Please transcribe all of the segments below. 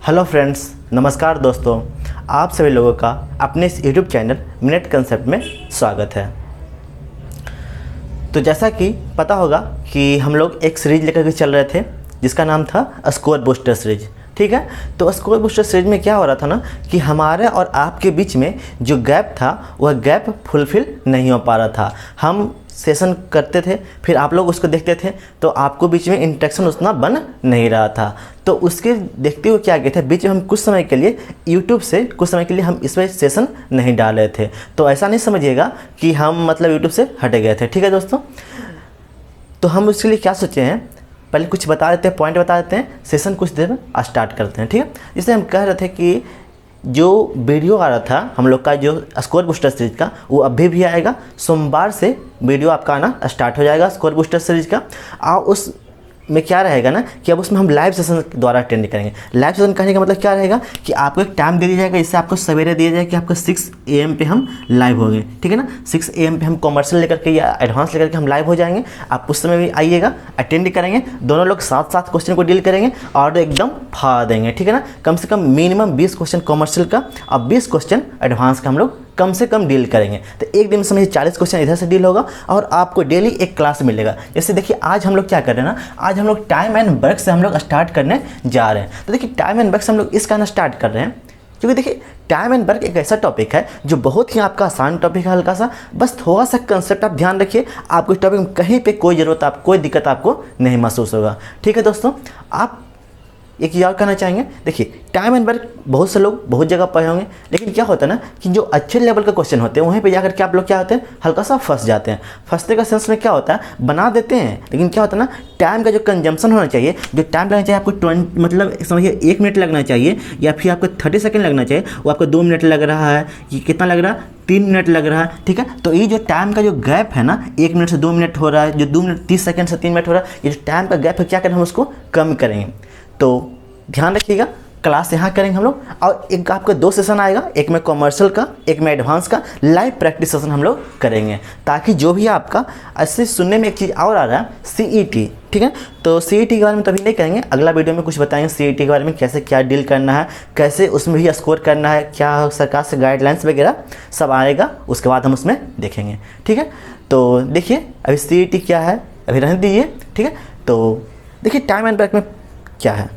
Hello friends, नमस्कार दोस्तों। आप सभी लोगों का अपने इस यूट्यूब चैनल मिनट कंसेप्ट में स्वागत है। तो जैसा कि पता होगा कि हम लोग एक सीरीज लेकर के चल रहे थे जिसका नाम था स्कोर बूस्टर सीरीज। ठीक है, तो स्कोर बूस्टर सीरीज में क्या हो रहा था ना कि हमारे और आपके बीच में जो गैप था वह गैप फुलफिल नहीं हो पा रहा था। हम सेशन करते थे, फिर आप लोग उसको देखते थे, तो आपको बीच में इंटरेक्शन उतना बन नहीं रहा था। तो उसके देखते हुए क्या किए थे, बीच में हम कुछ समय के लिए यूट्यूब से कुछ समय के लिए हम इसमें सेशन नहीं डाल रहे थे। तो ऐसा नहीं समझिएगा कि हम मतलब यूट्यूब से हटे गए थे। ठीक है दोस्तों, तो हम उसके लिए क्या सोचे हैं, पहले कुछ बता देते हैं, पॉइंट बता देते हैं, सेशन कुछ देर में स्टार्ट करते हैं। ठीक है, इसलिए हम कह रहे थे कि जो वीडियो आ रहा था हम लोग का जो स्कोर बूस्टर सीरीज का, वो अभी भी आएगा। सोमवार से वीडियो आपका आना स्टार्ट हो जाएगा स्कोर बूस्टर सीरीज का। और उस में क्या रहेगा ना कि अब उसमें हम लाइव सेशन द्वारा अटेंड करेंगे। लाइव सेशन करने का मतलब क्या रहेगा कि आपको एक टाइम दे दिया जाएगा, इससे आपको सवेरे दिया जाएगा कि आपको 6 AM पे हम लाइव होंगे। ठीक है ना, 6 AM पे हम कॉमर्शियल लेकर के या एडवांस लेकर के हम लाइव हो जाएंगे। आप उस समय भी आइएगा, अटेंड करेंगे, दोनों लोग साथ साथ क्वेश्चन को डील करेंगे और एकदम फाड़ देंगे। ठीक है ना, कम से कम मिनिमम 20 क्वेश्चन कॉमर्शियल का और 20 क्वेश्चन एडवांस का हम लोग कम से कम डील करेंगे। तो एक दिन में समझिए 40 क्वेश्चन इधर से डील होगा और आपको डेली एक क्लास मिलेगा। जैसे देखिए आज हम लोग क्या कर रहे हैं ना, आज हम लोग टाइम एंड वर्क से हम लोग स्टार्ट करने जा रहे हैं। तो देखिए टाइम एंड वर्क से हम लोग इस कारण स्टार्ट कर रहे हैं क्योंकि देखिए टाइम एंड वर्क एक ऐसा टॉपिक है जो बहुत ही आपका आसान टॉपिक है, हल्का सा, बस थोड़ा सा कंसेप्ट आप ध्यान रखिए, आपको इस टॉपिक में कहीं पे कोई ज़रूरत, आप कोई दिक्कत आपको नहीं महसूस होगा। ठीक है दोस्तों, आप एक याद करना चाहेंगे, देखिए टाइम एंड वर्क बहुत से लोग बहुत जगह पढ़े होंगे, लेकिन क्या होता है ना कि जो अच्छे लेवल का क्वेश्चन होते हैं वहीं पे जाकर के आप लोग क्या होते हैं, हल्का सा फंस जाते हैं। फंसने का सेंस में क्या होता है, बना देते हैं, लेकिन क्या होता है ना, टाइम का जो कंजम्पशन होना चाहिए, जो टाइम लगना चाहिए आपको 20 मतलब समझिए 1 मिनट लगना चाहिए या फिर आपको 30 सेकंड लगना चाहिए, वो आपको 2 मिनट लग रहा है, ये कितना लग रहा है, 3 मिनट लग रहा है। ठीक है, तो ये जो टाइम का जो गैप है ना, 1 मिनट से 2 मिनट हो रहा है, जो 2 मिनट 30 सेकंड से 3 मिनट हो रहा है, ये जो टाइम का गैप है क्या करें, हम उसको कम करेंगे। तो ध्यान रखिएगा, क्लास यहाँ करेंगे हम लोग, और एक आपका 2 सेशन आएगा, एक में कॉमर्शियल का, एक में एडवांस का लाइव प्रैक्टिस सेशन हम लोग करेंगे, ताकि जो भी आपका ऐसे सुनने में एक चीज़ और आ रहा है CET। ठीक है, तो CET के बारे में तो अभी नहीं करेंगे, अगला वीडियो में कुछ बताएंगे CET के बारे में, कैसे क्या डील करना है, कैसे उसमें भी स्कोर करना है, क्या सरकार से गाइडलाइंस वगैरह सब आएगा, उसके बाद हम उसमें देखेंगे। ठीक है, तो देखिए अभी CET क्या है अभी रहने दीजिए। ठीक है, तो देखिए टाइम एंड वर्क में क्या है,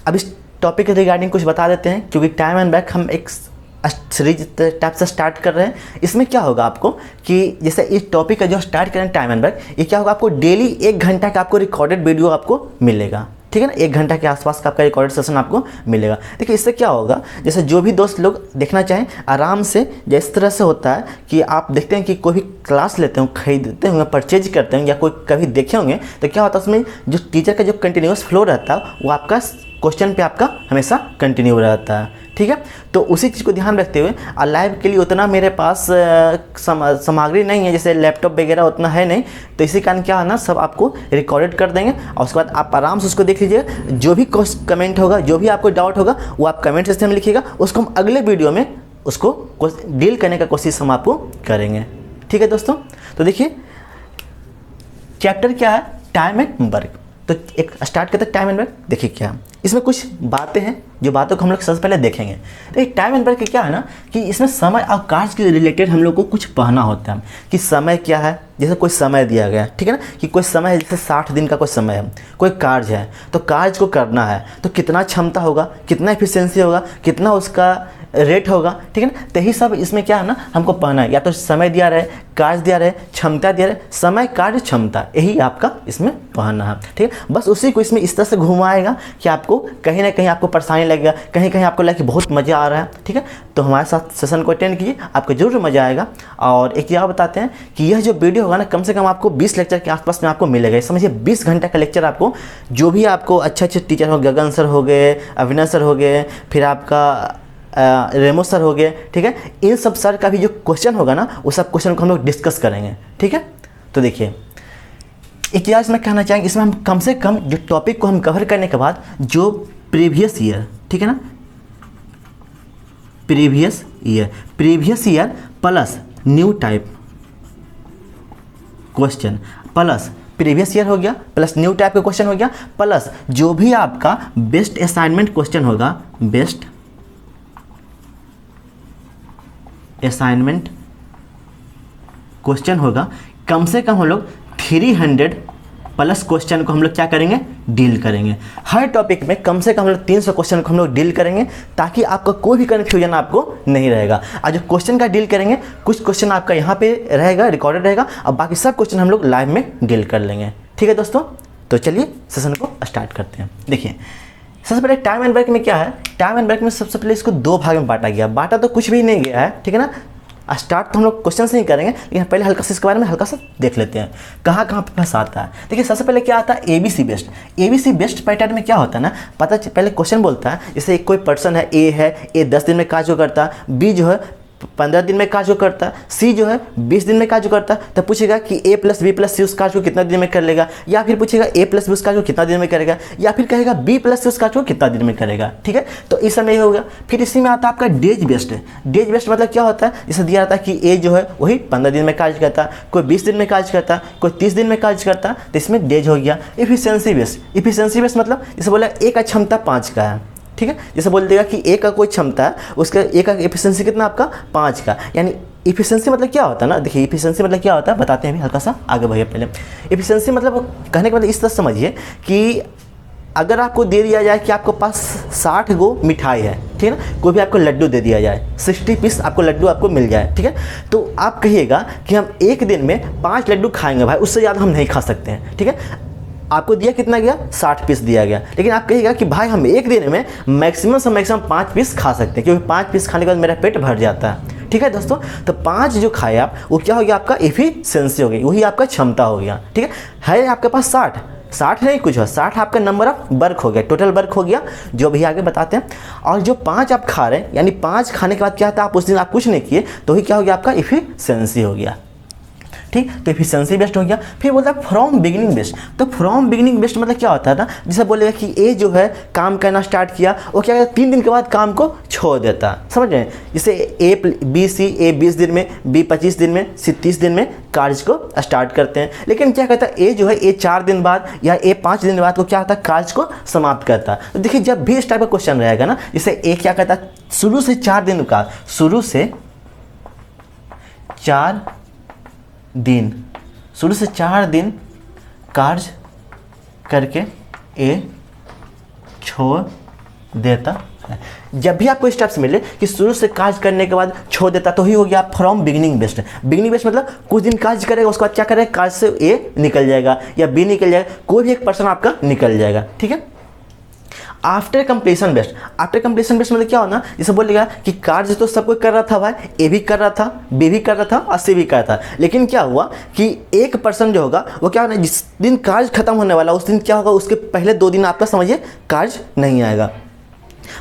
अब इस टॉपिक के रिगार्डिंग कुछ बता देते हैं, क्योंकि टाइम एंड बैक हम एक सीरीज टाइप से स्टार्ट कर रहे हैं। इसमें क्या होगा आपको कि जैसे इस टॉपिक का जो स्टार्ट करें टाइम एंड बैक, ये क्या होगा, आपको डेली 1 घंटा का आपको रिकॉर्डेड वीडियो आपको मिलेगा। ठीक है ना, 1 घंटा के आसपास का आपका रिकॉर्डेड सेशन आपको मिलेगा। देखिए इससे क्या होगा, जैसे जो भी दोस्त लोग देखना चाहें आराम से, जिस तरह से होता है कि आप देखते हैं कि कोई भी क्लास लेते होंगे, खरीदते होंगे, परचेज करते होंगे, या कोई कभी देखे होंगे, तो क्या होता है उसमें जो टीचर का जो कंटिन्यूस फ्लो रहता है वो आपका क्वेश्चन पे आपका हमेशा कंटिन्यू रहता है। ठीक है, तो उसी चीज़ को ध्यान रखते हुए लाइव के लिए उतना मेरे पास सामग्री नहीं है, जैसे लैपटॉप वगैरह उतना है नहीं, तो इसी कारण क्या है ना, सब आपको रिकॉर्डेड कर देंगे और उसके बाद आप आराम से उसको देख लीजिएगा। जो भी कमेंट होगा, जो भी आपको डाउट होगा, वो आप कमेंट सेक्शन में लिखिएगा, उसको हम अगले वीडियो में उसको डील करने का कोशिश हम आपको करेंगे। ठीक है दोस्तों, तो देखिए चैप्टर क्या है, टाइम एंड वर्क। तो एक स्टार्ट करते हैं टाइम एंड वर्क। देखिए क्या इसमें कुछ बातें हैं, जो बातों को हम लोग सबसे पहले देखेंगे। तो टाइम एंड वर्क क्या है ना कि इसमें समय और कार्य के रिलेटेड हम लोग को कुछ पढ़ना होता है कि समय क्या है। जैसे कोई समय दिया गया है, ठीक है ना, कि कोई समय है, जैसे 60 दिन का कोई समय है, कोई कार्य है, तो कार्य को करना है तो कितना क्षमता होगा, कितना एफिशिएंसी होगा, कितना उसका रेट होगा। ठीक है ना, तो यही सब इसमें क्या है ना हमको पढ़ना है, या तो समय दिया रहे, कार्य दिया रहे, क्षमता दिया रहे, समय कार्य क्षमता, यही आपका इसमें पढ़ना है। ठीक है, बस उसी को इसमें इस तरह से घुमाएगा कि आपको कहीं ना कहीं आपको परेशानी लगेगा, कहीं कहीं आपको लगे कि बहुत मज़ा आ रहा है। ठीक है, तो हमारे साथ सेशन को अटेंड कीजिए, आपको जरूर मज़ा आएगा। और एक चीज़ बताते हैं कि यह जो वीडियो होगा ना, कम से कम आपको 20 लेक्चर के आसपास में आपको मिलेगा। समझिए 20 घंटा का लेक्चर आपको, जो भी आपको अच्छे अच्छे टीचर हो, गगन सर हो गए, अविनाश सर हो गए, फिर आपका रेमो सर हो गए, ठीक है, इन सब सर का भी जो क्वेश्चन होगा ना, वो सब क्वेश्चन को हम लोग डिस्कस करेंगे। ठीक है, तो देखिए एक चीज़ इसमें कहना चाहेंगे, इसमें हम कम से कम जो टॉपिक को हम कवर करने के बाद जो प्रीवियस ईयर, ठीक है ना, previous year plus new type question plus previous year हो गया, प्लस न्यू टाइप का क्वेश्चन हो गया, प्लस जो भी आपका बेस्ट असाइनमेंट क्वेश्चन होगा, बेस्ट असाइनमेंट क्वेश्चन होगा, कम से कम हम लोग 300 प्लस क्वेश्चन को हम लोग क्या करेंगे, डील करेंगे। हर टॉपिक में कम से कम हम लोग 300 क्वेश्चन को हम लोग डील करेंगे, ताकि आपका कोई भी कन्फ्यूजन आपको नहीं रहेगा। और जो क्वेश्चन का डील करेंगे, कुछ क्वेश्चन आपका यहाँ पे रहेगा, रिकॉर्डेड रहेगा, और बाकी सब क्वेश्चन हम लोग लाइव में डील कर लेंगे। ठीक है दोस्तों, तो चलिए सेशन को स्टार्ट करते हैं। देखिए सबसे पहले टाइम एंड वर्क में क्या है, टाइम एंड वर्क में सबसे पहले इसको 2 भाग में बांटा गया। बांटा तो कुछ भी नहीं गया है, ठीक है ना। स्टार्ट तो हम लोग क्वेश्चन से नहीं करेंगे, लेकिन पहले हल्का सा इसके बारे में हल्का सा देख लेते हैं कहाँ कहाँ पे फंस आता है। देखिए सबसे पहले क्या आता है, ABC based. ABC based pattern में क्या होता है ना, पहले क्वेश्चन बोलता है, जैसे एक कोई पर्सन है, ए 10 दिन में कार्य जो करता है, बी जो है 15 दिन में कार्य जो करता है, सी जो है 20 दिन में कार्य जो करता है। तब पूछेगा कि A + B + C उस कार्य को कितना दिन में कर लेगा, या फिर पूछेगा A + B उस कार्य को कितना दिन में करेगा, या फिर कहेगा B + C उस कार्य को कितना दिन में करेगा। ठीक है, तो इस समय ये होगा। फिर इसी में आता है आपका डेज बेस्ड। डेज बेस्ड मतलब क्या होता है, जैसे दिया जाता है कि A जो है वही 15 दिन में कार्य करता है, कोई 20 दिन में कार्य करता है, कोई 30 दिन में कार्य करता है, तो इसमें डेज हो गया। Efficiency based. इफिशियंसी बेस्ड मतलब जैसे बोला A का क्षमता 5 का है, ठीक है, जैसे बोल देगा कि ए का कोई क्षमता है, उसका ए का एफिशिएंसी कितना आपका 5 का। यानी इफिशिएंसी मतलब क्या होता है ना, देखिए इफिशिएंसी मतलब क्या होता है बताते हैं अभी, हल्का सा आगे बढ़िए। पहले इफिशिएंसी मतलब कहने के मतलब इस तरह समझिए कि अगर आपको दे दिया जाए कि आपके पास 60 गो मिठाई है, ठीक है ना, कोई भी आपको लड्डू दे दिया जाए, 60 पीस आपको लड्डू आपको मिल जाए, ठीक है, तो आप कहिएगा कि हम एक दिन में 5 लड्डू खाएंगे भाई, उससे ज़्यादा हम नहीं खा सकते हैं। ठीक है, आपको दिया कितना गया, 60 पीस दिया गया, लेकिन आप कहिएगा कि भाई हम एक दिन में मैक्सिमम से मैक्सिमम 5 पीस खा सकते हैं, क्योंकि 5 पीस खाने के बाद मेरा पेट भर जाता है। ठीक है दोस्तों, तो 5 जो खाए आप, वो क्या हो गया, आपका एफिशिएंसी हो गई, वही आपका क्षमता हो गया। ठीक है आपके पास 60 नहीं कुछ हो, 60 आपका नंबर ऑफ वर्क हो गया, टोटल वर्क हो गया, जो भी आगे बताते हैं। और जो 5 आप खा रहे हैं, यानी 5 खाने के बाद क्या था, आप उस दिन आप कुछ नहीं किए, तो ही क्या हो गया, आपका एफिशिएंसी हो गया। ठीक, तो एफिशिएंसी बेस्ड हो गया। फिर बोलता है फ्रॉम बिगिनिंग बेस्ड। तो फ्रॉम बिगिनिंग बेस्ड मतलब क्या होता है ना, जैसे बोलेगा कि ए जो है काम करना स्टार्ट किया, वो क्या करता है 3 दिन के बाद काम को छोड़ देता है, समझ रहे हैं। जैसे ए 20 दिन में, बी 25 दिन में, सी 30 दिन में कार्य को स्टार्ट करते हैं। लेकिन क्या कहता है, ए जो है ए 4 दिन बाद या ए 5 दिन बाद को क्या होता है, कार्य को समाप्त करता है। तो देखिए जब भी इस टाइप का क्वेश्चन रहेगा ना, जैसे ए क्या कहता है, शुरू से 4 दिन का, शुरू से 4 दिन कार्य करके ए छोड़ देता है। जब भी आपको स्टेप्स मिले कि शुरू से कार्य करने के बाद छोड़ देता, तो ही हो गया from beginning based. Beginning based मतलब कुछ दिन कार्य करेगा, उसके बाद क्या करेगा, कार्य से ए निकल जाएगा या बी निकल जाएगा, कोई भी एक पर्सन आपका निकल जाएगा। ठीक है, after completion based. After completion based मतलब क्या होना, जैसे बोलेगा कि कार्य तो सब कोई कर रहा था भाई, ए भी कर रहा था, बी भी कर रहा था और सी भी कर रहा था, लेकिन क्या हुआ कि एक पर्सन जो होगा वो क्या होना, जिस दिन कार्य खत्म होने वाला उस दिन क्या होगा, उसके पहले 2 दिन आपका समझिए कार्य नहीं आएगा।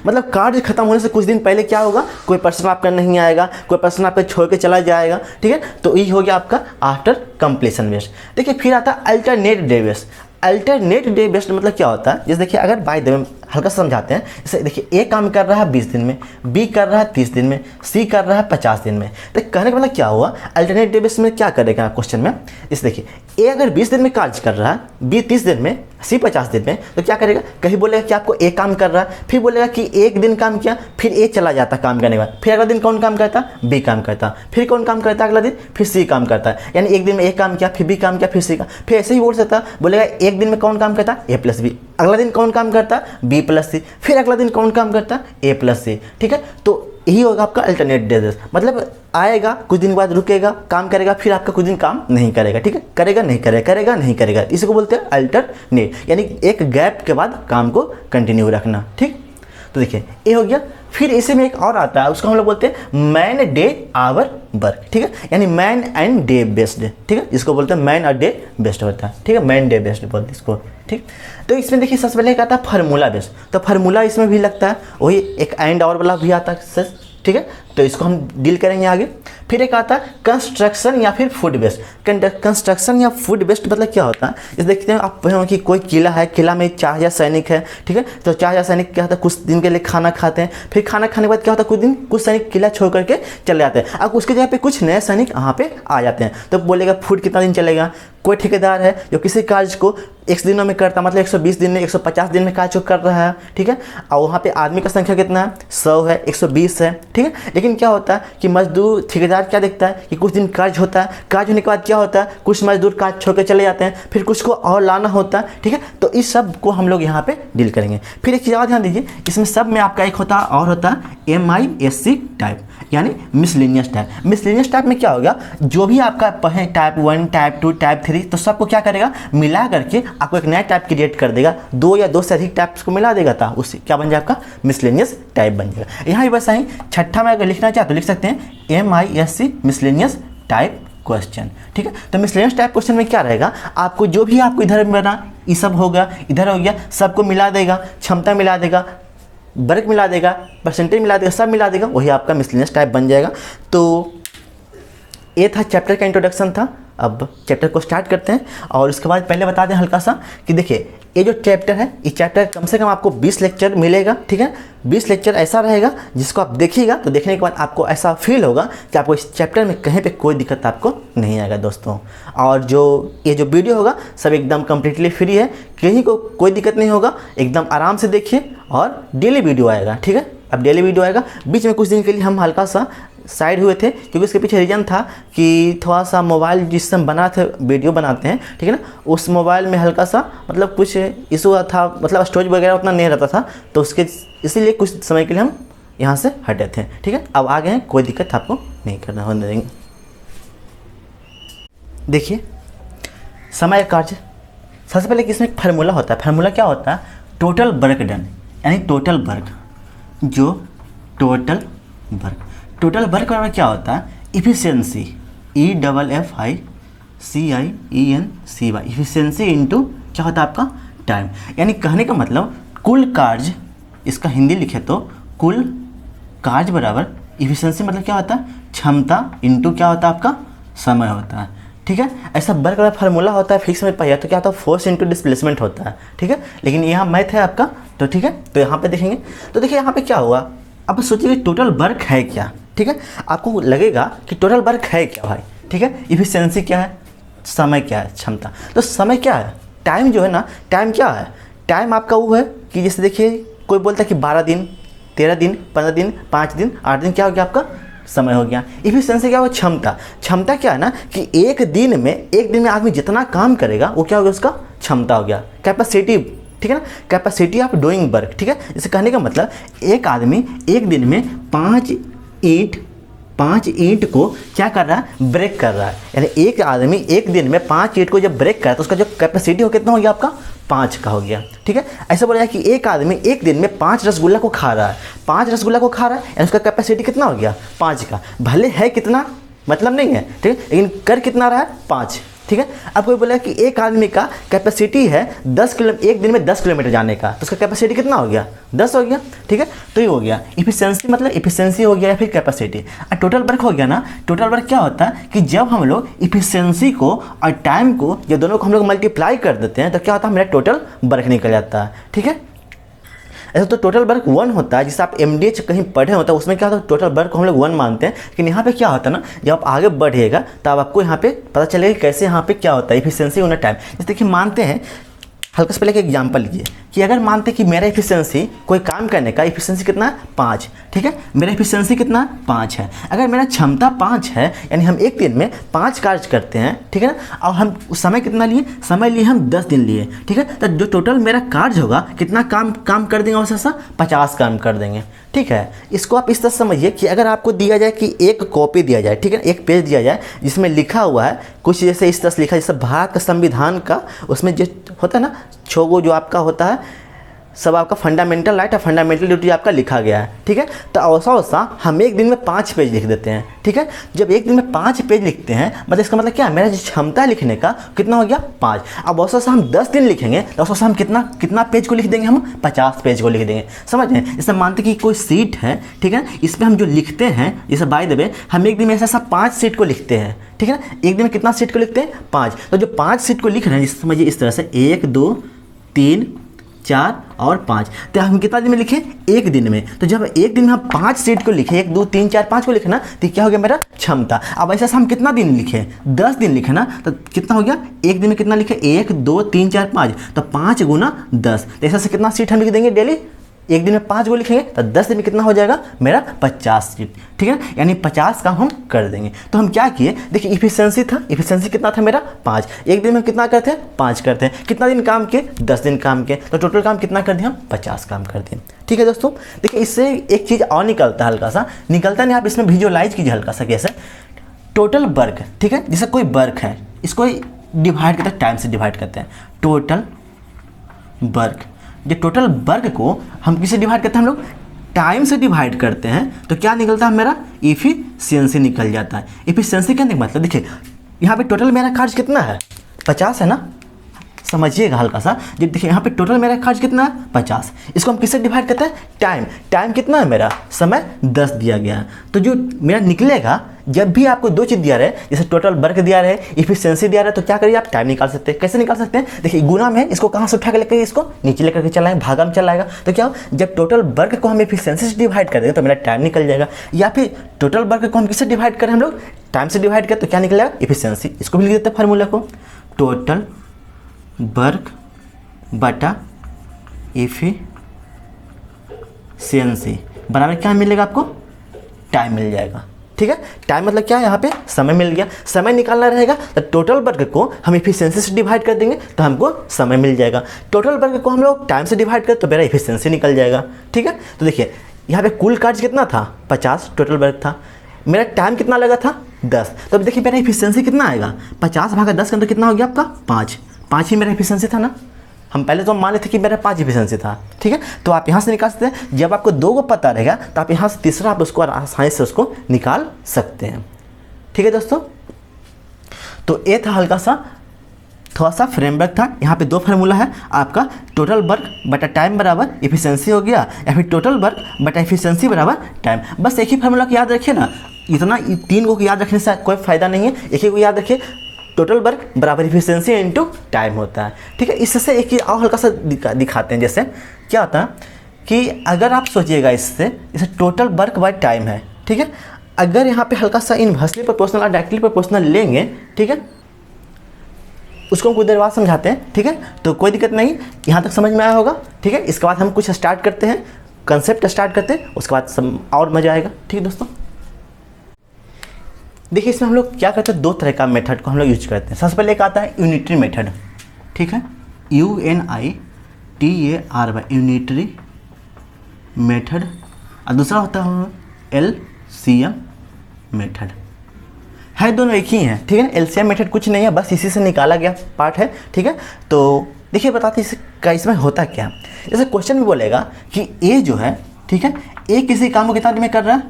मतलब कार्य खत्म होने से कुछ दिन पहले क्या होगा, कोई पर्सन आपका नहीं आएगा, कोई पर्सन आपका छोड़ के चला जाएगा। ठीक है, तो ये हो गया आपका आफ्टर कंप्लीशन बेस्ड। देखिए फिर आता है alternate day based. Alternate day based मतलब क्या होता है, जैसे देखिए अगर बाय द वे हल्का समझाते हैं, जैसे देखिए ए काम कर रहा है 20 दिन में, बी कर रहा है 30 दिन में, सी कर रहा है 50 दिन में। तो कहने का मतलब क्या हुआ, अल्टरनेट डे बेस्ड में क्या करेगा क्वेश्चन में, इस देखिए ए अगर 20 दिन में कार्य कर रहा है, बी 30 दिन में, सी 50 दिन में, तो क्या करेगा, कहीं बोलेगा कि आपको ए काम कर रहा है, फिर बोलेगा कि एक दिन काम किया, फिर ए चला जाता काम करने के बाद, फिर अगला दिन कौन काम करता, बी काम करता, फिर कौन काम करता अगला दिन, फिर सी काम करता है। यानी एक दिन में ए काम किया, फिर बी काम किया, फिर सी का, फिर ऐसे ही बोल सकता, बोलेगा एक दिन में कौन काम करता, ए + बी, अगला दिन कौन काम करता, बी + सी, फिर अगला दिन कौन काम करता, ए + सी। ठीक है, तो यही होगा आपका अल्टरनेट डेज। मतलब आएगा कुछ दिन बाद रुकेगा, काम करेगा, फिर आपका कुछ दिन काम नहीं करेगा। ठीक है, करेगा नहीं करेगा, करेगा नहीं करेगा, इसी को बोलते हैं अल्टरनेट, यानी एक गैप के बाद काम को कंटिन्यू रखना। ठीक, तो देखिए ये हो गया। फिर इसी में एक और आता है, उसको हम लोग बोलते हैं मैन डे आवर वर्क। ठीक है, यानी मैन एंड डे बेस्ड। ठीक है, इसको बोलते हैं मैन और डे बेस्ड होता है। ठीक है, मैन डे बेस्ड बोलते हैं इसको। ठीक, तो इसमें देखिए सबसे पहले क्या आता है, फार्मूला बेस्ड। तो फार्मूला इसमें भी लगता है, वही एक एंड और वाला भी आता है। ठीक है, तो इसको हम डील करेंगे आगे। फिर एक आता है कंस्ट्रक्शन या फिर फूड बेस्ड। कंस्ट्रक्शन या फूड बेस्ड मतलब क्या होता है, जैसे देखते हैं आप कि कोई किला है, किला में 4000 सैनिक है। ठीक है, तो 4000 सैनिक क्या होता है, कुछ दिन के लिए खाना खाते हैं, फिर खाना खाने के बाद क्या होता है, कुछ सैनिक किला छोड़ करके चले जाते हैं, अब उसके जगह पे कुछ नए सैनिक यहाँ पे आ जाते हैं। तो बोलेगा फूड कितना दिन चलेगा, कोई ठेकेदार है जो किसी कार्य को x दिनों में करता, मतलब 120 दिन में 150 दिन में कार्य को कर रहा है, ठीक है, और वहाँ पे आदमी का संख्या कितना है, 100 है, 120 है, ठीक है। लेकिन क्या होता है कि मजदूर ठेकेदार क्या देखता है कि कुछ दिन कार्य होता है, कार्य होने के बाद क्या होता है, कुछ मजदूर कार्य छोड़ के चले जाते हैं, फिर कुछ को और लाना होता है, ठीक है। तो इस सब को हम लोग यहाँ पे डील करेंगे। फिर एक चीज़ और ध्यान दीजिए, इसमें सब में आपका एक होता और होता है MISC टाइप, यानी मिसलेनियस टाइप। मिसलेनियस टाइप में क्या होगा, जो भी आपका पढ़े टाइप 1, टाइप 2, टाइप 3, तो सबको क्या करेगा, मिला करके आपको एक नया टाइप क्रिएट कर देगा, 2 या 2 से अधिक टाइप्स को मिला देगा, था उससे क्या बन जाएगा, आपका मिसलेनियस टाइप बन जाएगा। यहाँ भी वैसा ही छठा में अगर लिखना चाहे तो लिख सकते हैं MISC मिसलेनियस टाइप क्वेश्चन, ठीक है। तो मिसलेनियस टाइप क्वेश्चन में क्या रहेगा, आपको जो भी आपको इधर बना, ये सब होगा, इधर हो गया, सबको मिला देगा, क्षमता मिला देगा, वर्ग मिला देगा, परसेंटेज मिला देगा, सब मिला देगा, वही आपका मिसलेनियस टाइप बन जाएगा। तो ये था चैप्टर का इंट्रोडक्शन था। अब चैप्टर को स्टार्ट करते हैं, और उसके बाद पहले बता दें हल्का सा कि देखिए ये जो चैप्टर है, इस चैप्टर कम से कम आपको 20 लेक्चर मिलेगा, ठीक है। 20 लेक्चर ऐसा रहेगा जिसको आप देखिएगा तो देखने के बाद आपको ऐसा फील होगा कि आपको इस चैप्टर में कहीं पे कोई दिक्कत आपको नहीं आएगा दोस्तों। और जो ये जो वीडियो होगा सब एकदम कम्प्लीटली फ्री है, कहीं को कोई दिक्कत नहीं होगा, एकदम आराम से देखिए, और डेली वीडियो आएगा, ठीक है। अब डेली वीडियो आएगा। बीच में कुछ दिन के लिए हम हल्का सा साइड हुए थे, क्योंकि उसके पीछे रीज़न था कि थोड़ा सा मोबाइल जिससे हम बनाते वीडियो बनाते हैं, ठीक है ना, उस मोबाइल में हल्का सा मतलब कुछ इशू था, मतलब स्टोरेज वगैरह उतना नहीं रहता था, तो उसके इसीलिए कुछ समय के लिए हम यहाँ से हटे थे, ठीक है। अब आ गए हैं, कोई दिक्कत आपको नहीं करना होने देंगे। देखिए समय कार्य, सबसे पहले कि इसमें एक फार्मूला होता है। फार्मूला क्या होता है, टोटल वर्क डन, यानी टोटल वर्क, जो टोटल वर्क, टोटल वर्क में क्या होता है, इफिशियंसी, EFFICIENCY, इफिशियंसी इंटू क्या होता है आपका टाइम, यानी कहने का मतलब कुल कार्य, इसका हिंदी लिखे तो कुल कार्य बराबर इफिशियंसी, मतलब क्या होता है, क्षमता इंटू क्या होता है आपका समय होता है, ठीक है। ऐसा वर्क का फार्मूला होता है फिक्स में पाया तो क्या होता है, फोर्स इंटू डिस्प्लेसमेंट होता है, ठीक है। लेकिन यहाँ मैथ है आपका, तो ठीक है, तो यहाँ पे देखेंगे तो देखिए यहाँ पे क्या हुआ। अब सोचिए टोटल वर्क है क्या, ठीक है। आपको लगेगा कि टोटल वर्क है क्या भाई, ठीक है। इफिशियंसी क्या है, समय क्या है, क्षमता। तो समय क्या है, टाइम जो है ना, टाइम क्या है, टाइम आपका वो है कि जैसे देखिए कोई बोलता है कि 12 दिन, 13 दिन, 15 दिन, 5 दिन, 8 दिन, क्या हो गया आपका समय हो गया। इफिशियंसी क्या होगा, क्षमता। क्षमता क्या है ना कि एक दिन में आदमी जितना काम करेगा वो क्या हो गया, उसका क्षमता हो गया, कैपेसिटी, ठीक है ना, कैपेसिटी ऑफ डूइंग वर्क, ठीक है। इसे कहने का मतलब एक आदमी एक दिन में 5 ईंट को क्या कर रहा है, ब्रेक कर रहा है, यानी एक आदमी एक दिन में 5 ईंट को जब ब्रेक कर रहा है तो उसका जो कैपेसिटी हो कितना हो गया आपका, 5 का हो गया, ठीक है। ऐसा बोला जाए कि एक आदमी एक दिन में 5 रसगुल्ला को खा रहा है, 5 रसगुल्ला को खा रहा है, यानी उसका कैपेसिटी कितना हो गया, 5 का। भले है कितना मतलब नहीं है, ठीक है, लेकिन कर कितना रहा है, 5, ठीक है। अब कोई बोला कि एक आदमी का कैपेसिटी है 10 किलोमीटर, एक दिन में 10 किलोमीटर जाने का, तो उसका कैपेसिटी कितना हो गया, 10 हो गया, ठीक है। तो ये हो गया इफिशियंसी, मतलब इफिशियंसी हो गया या फिर कैपेसिटी। और टोटल वर्क हो गया ना, टोटल वर्क क्या होता है कि जब हम लोग इफिशियंसी को और टाइम को, ये दोनों को हम लोग मल्टीप्लाई कर देते हैं तो क्या होता है, मेरा टोटल वर्क निकल जाता है, ठीक है। ऐसा तो टोटल वर्क 1 होता है, जिसे आप MDH कहीं पढ़े होता है, उसमें क्या होता है, टोटल वर्क को हम लोग 1 मानते हैं। लेकिन यहाँ पे क्या होता है ना, जब आप आगे बढ़िएगा तब आपको यहाँ पे पता चलेगा कि कैसे यहाँ पे क्या होता है, इफिशियंसी होना टाइम। जैसे देखिए मानते हैं, हल्का से पहले एक एग्जांपल लीजिए कि अगर मानते कि मेरा इफिशियंसी, कोई काम करने का इफिशियंसी कितना है, 5, ठीक है। मेरा इफिशियंसी कितना 5 है। अगर मेरा क्षमता 5 है, यानी हम एक दिन में 5 कार्य करते हैं, ठीक है ना, और हम समय कितना लिए, समय लिए हम 10 दिन लिए, ठीक है। तो जो टोटल मेरा कार्य होगा कितना काम कर देंगे, वैसा सा 50 काम कर देंगे, ठीक है। इसको आप इस तरह समझिए कि अगर आपको दिया जाए कि एक कॉपी दिया जाए, ठीक है, एक पेज दिया जाए जिसमें लिखा हुआ है कुछ जैसे इस तरह से लिखा है, जैसे भारत का संविधान का उसमें जो होता है ना, 6 गो जो आपका होता है, सब आपका फंडामेंटल राइट और फंडामेंटल ड्यूटी आपका लिखा गया है, ठीक है। तो ऐसा हम एक दिन में 5 पेज लिख देते हैं, ठीक है। जब एक दिन में 5 पेज लिखते हैं, मतलब इसका मतलब क्या है, मेरा जो क्षमता लिखने का कितना हो गया, 5। अब ऐसा हम 10 दिन लिखेंगे तो ऐसा हम कितना पेज को लिख देंगे, हम 50 पेज को लिख देंगे, समझ रहे हैं। जैसे मानते कि कोई सीट है, ठीक है, इस पर हम जो लिखते हैं, जैसे बाय द वे हम एक दिन में ऐसा 5 सीट को लिखते हैं, ठीक है ना। एक दिन में कितना सीट को लिखते हैं, 5। तो जो 5 सीट को लिख रहे हैं, समझिए इस तरह से 1 2 3 4 और 5। तो हम कितना दिन में लिखें? एक दिन में। तो जब एक दिन में हम 5 सीट को लिखे, 1 2 3 4 5 को लिखे ना, तो क्या हो गया मेरा? क्षमता। अब ऐसा हम कितना दिन लिखे? 10 दिन लिखे ना, तो कितना हो गया? एक दिन में कितना लिखे? 1 2 3 4 5, तो 5 गुना 10। तो ऐसा से कितना सीट हम लिख देंगे डेली? एक दिन में 5 को लिखेंगे तो 10 दिन में कितना हो जाएगा मेरा? 50 सीट। ठीक है, यानी 50 काम हम कर देंगे। तो हम क्या किए? देखिए इफिशिएंसी था, इफिशिएंसी कितना था मेरा? 5। एक दिन में कितना करते हैं? 5 करते हैं। कितना दिन काम किए? 10 दिन काम किए। तो टोटल काम कितना कर दिए हम? 50 काम कर दिए। ठीक है दोस्तों, देखिए इससे एक चीज़ और निकलता है, हल्का सा निकलता नहीं, आप इसमें विजुअलाइज कीजिए हल्का सा। कैसे? टोटल वर्क, ठीक है, जैसे कोई वर्क है, इसको डिवाइड करते हैं, टाइम से डिवाइड करते हैं। टोटल वर्क, जो टोटल वर्क को हम किससे डिवाइड करते हैं? हम लोग टाइम से डिवाइड करते हैं। तो क्या निकलता है मेरा? इफिशिएंसी निकल जाता है। इफिशिएंसी कहने का मतलब देखिए यहाँ पे टोटल मेरा खर्च कितना है? 50 है ना, समझिएगा हल्का सा। जब देखिए यहाँ पे टोटल मेरा खर्च कितना है? 50। इसको हम किससे डिवाइड करते हैं? टाइम। टाइम कितना है मेरा? समय 10 दिया गया है। तो जो मेरा निकलेगा, जब भी आपको दो चीज़ दिया रहे, जैसे टोटल वर्क दिया रहे, इफिशिएंसी दिया रहे, तो क्या करिए आप? टाइम निकाल सकते हैं। कैसे निकाल सकते हैं? देखिए गुना में इसको कहाँ से उठा के लेकर इसको नीचे लेकर के चलाएंगे, भागा में चलाएगा। तो क्या जब टोटल वर्क को हम इफिशिएंसी से डिवाइड कर देंगे तो मेरा टाइम निकल जाएगा। या फिर टोटल वर्क को हम किससे डिवाइड करें? हम लोग टाइम से डिवाइड करें तो क्या निकलेगा? इफिशिएंसी। इसको भी लिख देते हैं फार्मूला को, टोटल वर्क बटा इफिशिएंसी बराबर क्या मिलेगा आपको? टाइम मिल जाएगा। ठीक है, टाइम मतलब क्या है? यहाँ पे समय मिल गया। समय निकालना रहेगा तो टोटल वर्क को हम इफिशिएंसी से डिवाइड कर देंगे तो हमको समय मिल जाएगा। टोटल वर्क को हम लोग टाइम से डिवाइड कर तो मेरा इफिशिएंसी निकल जाएगा। ठीक है, तो देखिए यहाँ पे कुल कार्य कितना था? 50 टोटल वर्क था। मेरा टाइम कितना लगा था? 10। तो अब देखिए मेरा इफिशिएंसी कितना आएगा? 50 भागा 10 का तो कितना हो गया आपका? 5 ही मेरा इफिशिएंसी था ना। हम पहले तो मान लेते कि मेरा 5 इफिशिएंसी था। ठीक है, तो आप यहाँ से निकाल सकते हैं। जब आपको 2 को पता रहेगा तो आप यहाँ से तीसरा आप उसको आसानी से उसको निकाल सकते हैं। ठीक है दोस्तों, तो ये था हल्का सा थोड़ा सा फ्रेमवर्क था। यहाँ पे 2 फार्मूला है आपका, टोटल वर्क बटा टाइम बराबर इफिशिएंसी हो गया, या फिर टोटल वर्क बटा इफिशिएंसी बराबर टाइम। बस एक ही फार्मूला को याद रखिए ना, इतना 3 को याद रखने से कोई फ़ायदा नहीं है। एक ही को याद रखिए, टोटल वर्क बराबर इफिशिएंसी इनटू टाइम होता है। ठीक है, इससे एक चीज़ और हल्का सा दिखाते हैं। जैसे क्या होता है कि अगर आप सोचिएगा इससे, जैसे टोटल वर्क बाय टाइम है। ठीक है, अगर यहाँ पे हल्का सा इनवर्सली प्रोपोर्शनल और डायरेक्टली प्रोपोर्शनल लेंगे, ठीक है, उसको हम कुछ देर बाद समझाते हैं। ठीक है, तो कोई दिक्कत नहीं, यहाँ तक समझ में आया होगा। ठीक है, इसके बाद हम कुछ स्टार्ट करते हैं, कंसेप्ट स्टार्ट करते हैं, उसके बाद और मज़ा आएगा। ठीक है दोस्तों, देखिए इसमें हम लोग क्या करते हैं? 2 तरह का मेथड को हम लोग यूज करते हैं। सबसे पहले एक आता है यूनिटरी मेथड। ठीक है, UNITARY यूनिटरी मेथड, और दूसरा होता है LCM मेथड। है दोनों एक ही हैं। ठीक है, LCM मेथड कुछ नहीं है, बस इसी से निकाला गया पार्ट है। ठीक है, तो देखिए बताते हैं इसमें होता क्या। जैसे क्वेश्चन में बोलेगा कि ए जो है, ठीक है, ए किसी काम को कितना दिन में कर रहा है?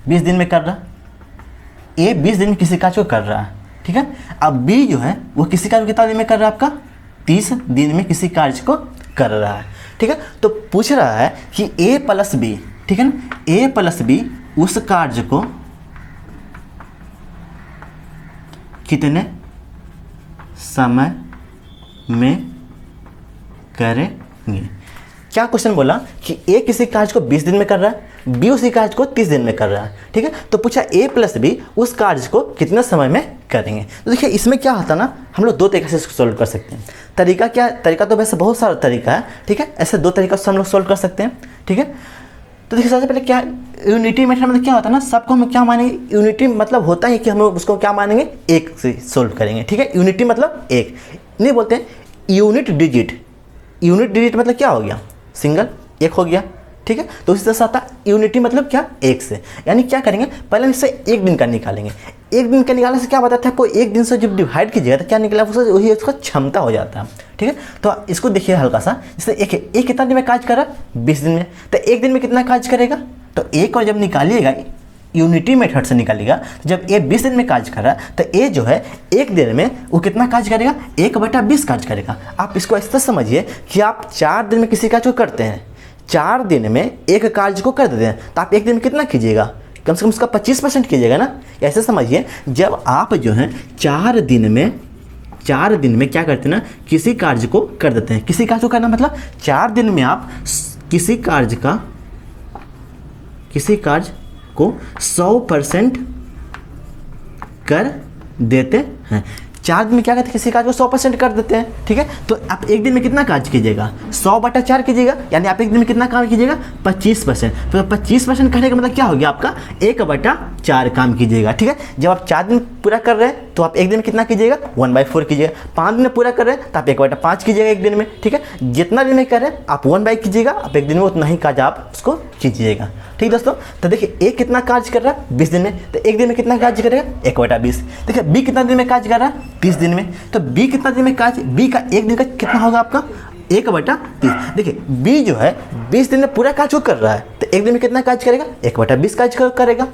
20 दिन में कर रहा है। ए 20 दिन में किसी कार्य को कर रहा है। ठीक है, अब बी जो है वो किसी कार्य को कितना दिन में कर रहा है? आपका 30 दिन में किसी कार्य को कर रहा है। ठीक है, तो पूछ रहा है कि ए प्लस बी, ठीक है ना, ए प्लस बी उस कार्य को कितने समय में करेंगे। क्या क्वेश्चन बोला कि ए किसी कार्य को 20 दिन में कर रहा है, बी उसी कार्य को 30 दिन में कर रहा है। ठीक है, तो पूछा ए प्लस बी उस कार्य को कितने समय में करेंगे। तो देखिए इसमें क्या होता है ना, हम लोग 2 तरीके से इसको सोल्व कर सकते हैं। तरीका क्या? तरीका तो वैसे बहुत सारा तरीका है। ठीक है, ऐसे 2 तरीका से हम लोग सोल्व कर सकते हैं। ठीक है, तो देखिए सबसे पहले क्या यूनिटी मेथड मतलब क्या होता है ना, सबको हम क्या मानेंगे? यूनिटी मतलब होता है कि हम लोग उसको क्या मानेंगे? एक से सोल्व करेंगे। ठीक है, यूनिटी मतलब एक, नहीं बोलते हैं यूनिट डिजिट। यूनिट डिजिट मतलब क्या हो गया? सिंगल, एक हो गया। ठीक है, तो इसी तरह से आता है यूनिटी मतलब क्या? एक से। यानी क्या करेंगे? पहले इससे 1 दिन का निकालेंगे। 1 दिन का निकालने से क्या बताता है आपको? 1 दिन से जब डिवाइड कीजिएगा तो क्या निकला? वही उसका क्षमता हो जाता है। ठीक है, तो इसको देखिए हल्का सा, जैसे एक कितना दिन में कार्य कर रहा है? 20 दिन में। तो 1 दिन में कितना कार्य करेगा? तो एक और जब निकालिएगा यूनिटी मेथड से निकालिएगा, तो जब ए 20 दिन में कार्य कर रहा है तो ए जो है 1 दिन में वो कितना कार्य करेगा? 1/20 कार्य करेगा। आप इसको इस तरह समझिए कि आप 4 दिन में किसी कार्य को करते हैं, 4 दिन में एक कार्य को कर देते हैं, तो आप 1 दिन में कितना कीजिएगा? कम से कम उसका 25% कीजिएगा ना। ऐसे समझिए, जब आप जो है 4 दिन में 4 दिन में क्या करते हैं ना, किसी कार्य को कर देते हैं। किसी कार्य को करना मतलब 4 दिन में आप किसी कार्य को 100% कर देते हैं। 4 दिन में क्या करते हैं, किसी कार्य को 100% कर देते हैं। ठीक है, तो आप एक दिन में कितना कार्य कीजिएगा, 100/4 कीजिएगा, यानी आप एक दिन में कितना काम कीजिएगा, 25%। तो 25% करने का मतलब क्या हो गया, आपका 1/4 काम कीजिएगा। ठीक है, जब आप 4 दिन पूरा कर रहे हैं तो आप एक दिन में कितना कीजिएगा, 1/4 कीजिएगा। 5 दिन में पूरा कर रहे हैं तो आप 1/5 कीजिएगा एक दिन में। ठीक है, जितना दिन में कर रहे हैं आप 1/, कीजिएगा, आप एक दिन में उतना ही कार्य आप उसको कीजिएगा। ठीक दोस्तों, तो देखिए ए कितना कार्य कर रहा है 20 दिन में, तो एक दिन में कितना कार्य करेगा, 1/20। देखिए बी कितना दिन में कार्य कर रहा है, 30 दिन में, तो बी कितना दिन में कार्य, बी का एक दिन का कितना होगा आपका, 1/30। देखिए बी जो है 20 दिन में पूरा कार्य कर रहा है, तो एक दिन में कितना कार्य करेगा, 1/20 कार्य करेगा।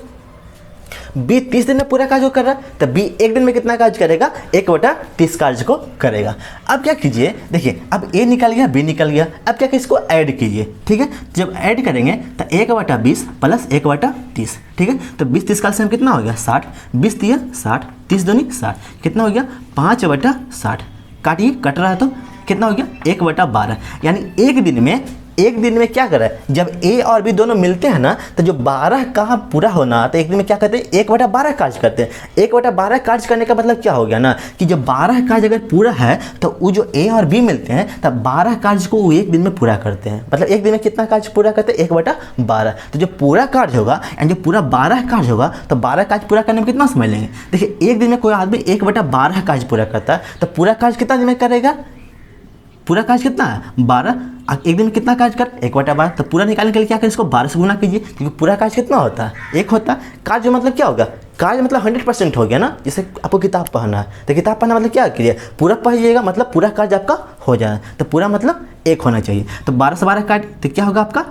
बी 30 दिन में पूरा कार्य कर रहा है, तो बी एक दिन में कितना कार्य करेगा, 1/30 कार्य को करेगा। अब क्या कीजिए, देखिए अब ए निकल गया, बी निकल गया, अब क्या इसको ऐड कीजिए। ठीक है, जब ऐड करेंगे तो 1/20 प्लस 1/30। ठीक है, तो 20-30 का एलसीएम कितना हो गया, 60। 20 दिया 60, 30 दूनी 60, कितना हो गया, 5/60। काटिए, कट रहा है तो कितना हो गया, 1/12। यानी एक दिन में क्या कर रहा है, जब ए और बी दोनों मिलते हैं ना, तो जो 12 का पूरा होना, तो एक दिन में क्या करते हैं, 1/12 कार्य करते हैं। 1/12 कार्य करने का मतलब क्या हो गया ना, कि जब 12 कार्य अगर पूरा है तो वो जो ए और बी मिलते हैं तब 12 कार्य को वो एक दिन में पूरा करते हैं। मतलब एक दिन में कितना कार्य पूरा करते हैं, 1/12। तो जो पूरा कार्य होगा एंड जो पूरा 12 कार्य होगा, तो 12 कार्य पूरा करने में कितना समय लेंगे। देखिए एक दिन में कोई आदमी 1/12 कार्य पूरा करता है, तो पूरा कार्य कितना दिन में करेगा, पूरा कार्य कितना है, 12। एक दिन में कितना कार्य कर, 1/12। तो पूरा निकालने के लिए क्या करें, इसको 12 से गुना कीजिए, क्योंकि पूरा कार्य कितना होता है, 1 होता है। कार्य मतलब क्या होगा, कार्य मतलब 100% हो गया ना। जैसे आपको किताब पढ़ना है, तो किताब पढ़ना मतलब क्या कीजिए, पूरा पढ़िएगा, मतलब पूरा कार्य आपका हो जाए, तो पूरा मतलब 1 होना चाहिए। तो 12 से 12 कार्य, तो क्या होगा आपका,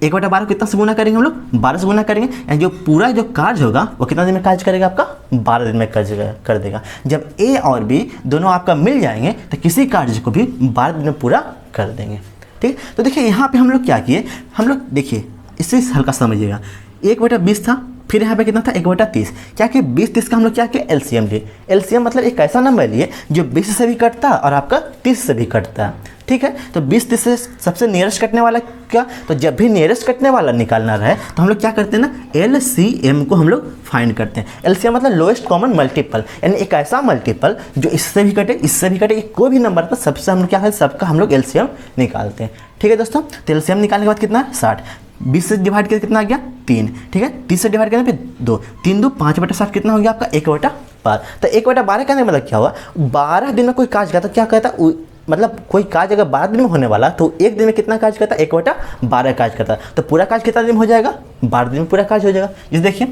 1/12 को कितना से गुना करेंगे हम लोग, 12 से गुना करेंगे, यानी जो पूरा जो कार्य होगा वो कितना दिन में कार्य करेगा, आपका 12 दिन में कार्य कर देगा। जब ए और बी दोनों आपका मिल जाएंगे तो किसी कार्य को भी 12 दिन में पूरा कर देंगे। ठीक, तो देखिए यहाँ पे हम लोग क्या किए, हम लोग देखिए इससे हल्का समझिएगा, 1/20 था, फिर यहाँ पे कितना था, 1/30। क्या कि 20-30 का हम लोग क्या किया, एलसीएम लिए। एलसीएम मतलब एक ऐसा नंबर लिए जो 20 से भी कटता है और आपका 30 से भी कटता है। ठीक है, तो 20-30 से सबसे नियरेस्ट कटने वाला क्या, तो जब भी नियरेस्ट कटने वाला निकालना रहे तो हम लोग क्या करते हैं ना, एलसीएम को हम लोग फाइंड करते हैं। एलसीएम मतलब लोएस्ट कॉमन मल्टीपल, यानी एक ऐसा मल्टीपल जो इससे भी कटे, इससे भी कटे, कोई भी नंबर था सबसे हम लोग क्या करते, सबका हम लोग एलसीएम निकालते हैं। ठीक है दोस्तों, तो एलसीएम निकालने के बाद कितना है, 60। 20 से डिवाइड करके कितना आ गया, 3। ठीक है, 30 से डिवाइड करने पे 2, 3 2 5/60 कितना हो गया आपका, 1/12। तो 1/12 करने का मतलब क्या हुआ, 12 दिन में कोई कार्य करता, क्या कहता, मतलब कोई कार्य अगर 12 दिन में होने वाला तो एक दिन में कितना कार्य करता, 1/12 कार्य करता। तो पूरा कार्य कितना दिन में हो जाएगा, 12 दिन में पूरा कार्य हो जाएगा। जैसे देखिए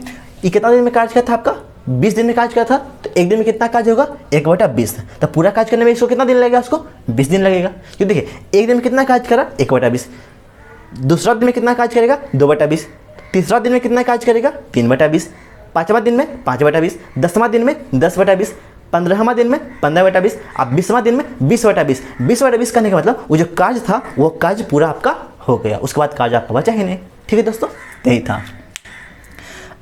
ये कितना दिन में कार्य करता आपका, 20 दिन में कार्य करता था, तो एक दिन में कितना कार्य होगा, 1/20। तो पूरा कार्य करने में इसको कितना दिन लगेगा, उसको 20 दिन लगेगा। क्योंकि देखिए एक दिन में कितना कार्य करा, 1/20। दूसरा दिन में कितना कार्य करेगा, 2/20। तीसरा दिन में कितना कार्य करेगा, 3/20। 5वां दिन में 5/20। 10वां दिन में 10/20। 15वां दिन में 15/20। अब 20वां दिन में 20/20। 20/20 करने का मतलब वो जो कार्य था वो कार्य पूरा आपका हो गया, उसके बाद कार्य आपका बचा ही नहीं। ठीक है दोस्तों, यही था।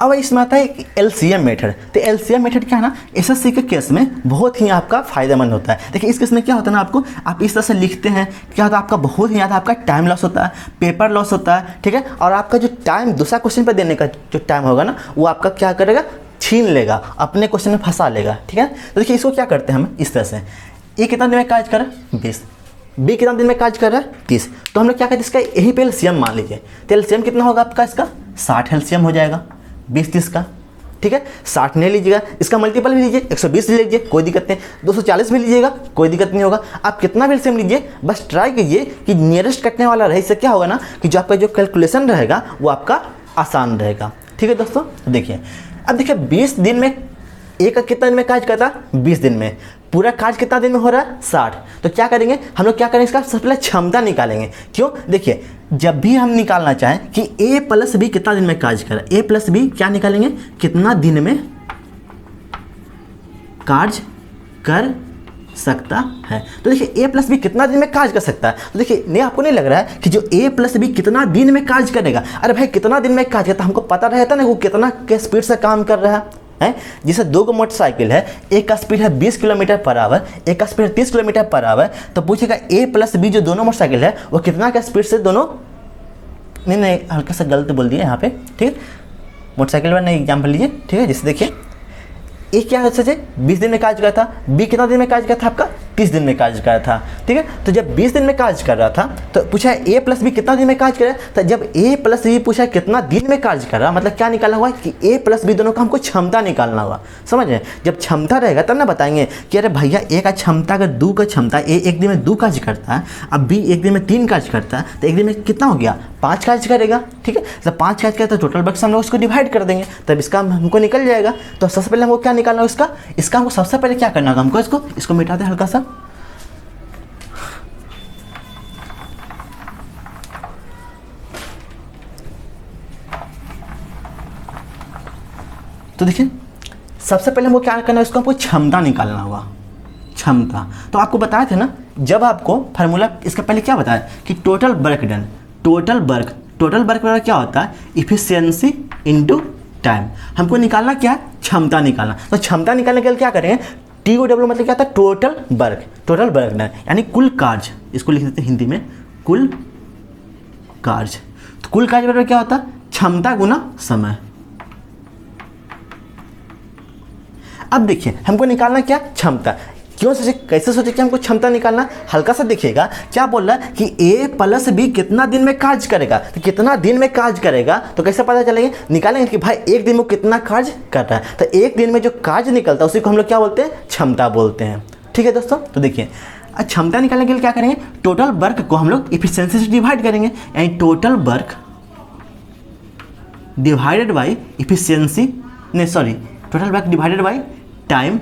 अब इसमें आता है एलसीएम मेथड। तो एलसीएम मेथड क्या है ना, एसएससी के केस में बहुत ही आपका फायदेमंद होता है। देखिए इस केस में क्या होता है ना, आपको आप इस तरह से लिखते हैं, क्या होता है आपका बहुत ही ज़्यादा आपका टाइम लॉस होता है, पेपर लॉस होता है। ठीक है, और आपका जो टाइम दूसरा क्वेश्चन पर देने का जो टाइम होगा ना, वो आपका क्या करेगा, छीन लेगा, अपने क्वेश्चन में फंसा लेगा। ठीक है, तो देखिए इसको क्या करते हैं हम इस तरह से, ए कितना दिन में कार्य कर रहा है, 20। बी कितना दिन में कार्य कर रहा है, 30। तो हम लोग क्या कहते हैं, इसका यही पे एलसीएम मान लीजिए। तो एलसीएम कितना होगा आपका, इसका 60 एलसीएम हो जाएगा 20-30 का। ठीक है, 60 नहीं लीजिएगा, इसका मल्टीपल भी लीजिए, 120 ले लीजिए, कोई दिक्कत नहीं। 240 भी लीजिएगा, कोई दिक्कत नहीं होगा। आप कितना भी एलसीएम लीजिए, बस ट्राई कीजिए कि नियरेस्ट कटने वाला रहे। इससे क्या होगा ना, कि जो आपका जो कैलकुलेशन रहेगा वो आपका आसान रहेगा। ठीक है दोस्तों, देखिए अब देखिए 20 दिन में एक का कितना दिन में कार्य करता है, 20 दिन में। पूरा कार्य कितना दिन में हो रहा है, 60। तो क्या करेंगे हम लोग, क्या करेंगे, इसका सबसे पहले क्षमता निकालेंगे। क्यों, देखिए जब भी हम निकालना चाहें कि ए प्लस बी कितना दिन में कार्य करे, ए प्लस बी क्या निकालेंगे, कितना दिन में कार्य कर सकता है। तो देखिए ए प्लस बी कितना दिन में कार्य कर सकता है। तो देखिए नहीं, आपको नहीं लग रहा है कि जो ए प्लस बी कितना दिन में कार्य करेगा, अरे भाई कितना दिन में कार्य करता, हमको पता रहता ना वो कितना के स्पीड से काम कर रहा है। है, जिसे दो गो मोटरसाइकिल है, एक का स्पीड है 20 किलोमीटर पर आवर, एक का स्पीड 30 किलोमीटर पर आवर, तो पूछेगा ए प्लस बी जो दोनों मोटरसाइकिल है वो कितना का स्पीड से दोनों, नहीं हल्का सा गलत बोल दिया यहाँ पे, ठीक है, मोटरसाइकिल वाला एग्जाम्पल लीजिए, ठीक है। जैसे देखिए ए क्या है, सच है 20 दिन में कार्य कर रहा था, बी कितना दिन में कार्य कर रहा था आपका 30 दिन में कार्य कर रहा था, ठीक है। तो जब 20 दिन में कार्य कर रहा था तो पूछा ए प्लस बी कितना दिन में कार्य कर रहा है, तो जब ए प्लस बी पूछा कितना दिन में कार्य कर रहा, मतलब क्या निकालना हुआ कि ए प्लस बी दोनों का हमको क्षमता निकालना हुआ, समझ रहे हैं। जब क्षमता रहेगा तब ना बताएंगे कि अरे भैया ए का क्षमता अगर 2 का क्षमता, ए एक दिन में 2 कार्य करता है, अब बी एक दिन में 3 कार्य करता है, तो एक दिन में कितना हो गया 5 कार्य करेगा, ठीक है। जब 5 कार्य करेगा तो टोटल वर्क से हम लोग उसको डिवाइड कर देंगे, तब इसका हमको निकल जाएगा। तो सबसे पहले हमको क्या निकालना होगा इसका हमको सबसे पहले क्या करना होगा, हमको इसको मिटा दे हल्का सा। तो देखिए सबसे पहले हमको क्या करना है, इसको हमको क्षमता निकालना होगा, क्षमता। तो आपको बताए थे ना जब आपको फार्मूला इसका पहले क्या बताया कि total work done, total work क्या होता है इफिशियंसी इनटू टाइम। हमको निकालना क्या है, क्षमता निकालना। तो क्षमता निकालने के लिए क्या करेंगे, TOW मतलब क्या होता है टोटल वर्क डन, यानी कुल कार्य, इसको लिख देते हैं हिंदी में कुल कार्य। तो कुल कार्य बराबर क्या होता है क्षमता गुना समय। अब देखिए हमको निकालना क्या क्षमता, क्यों सोचे कैसे सोचे कि हमको क्षमता निकालना, हल्का सा देखिएगा क्या बोल रहा है कि ए प्लस बी कितना दिन में कार्य करेगा, तो कितना दिन में कार्य करेगा तो कैसे पता चलेगा, निकालेंगे कि भाई एक दिन में कितना कार्य कर रहा है। तो एक दिन में जो कार्य निकलता है उसी को हम लोग क्या बोलते हैं क्षमता बोलते हैं, ठीक है दोस्तों। तो देखिए क्षमता निकालने के लिए क्या करेंगे, टोटल वर्क को हम लोग इफिशियंसी से डिवाइड करेंगे, यानी total work divided by efficiency, नहीं sorry total work divided by time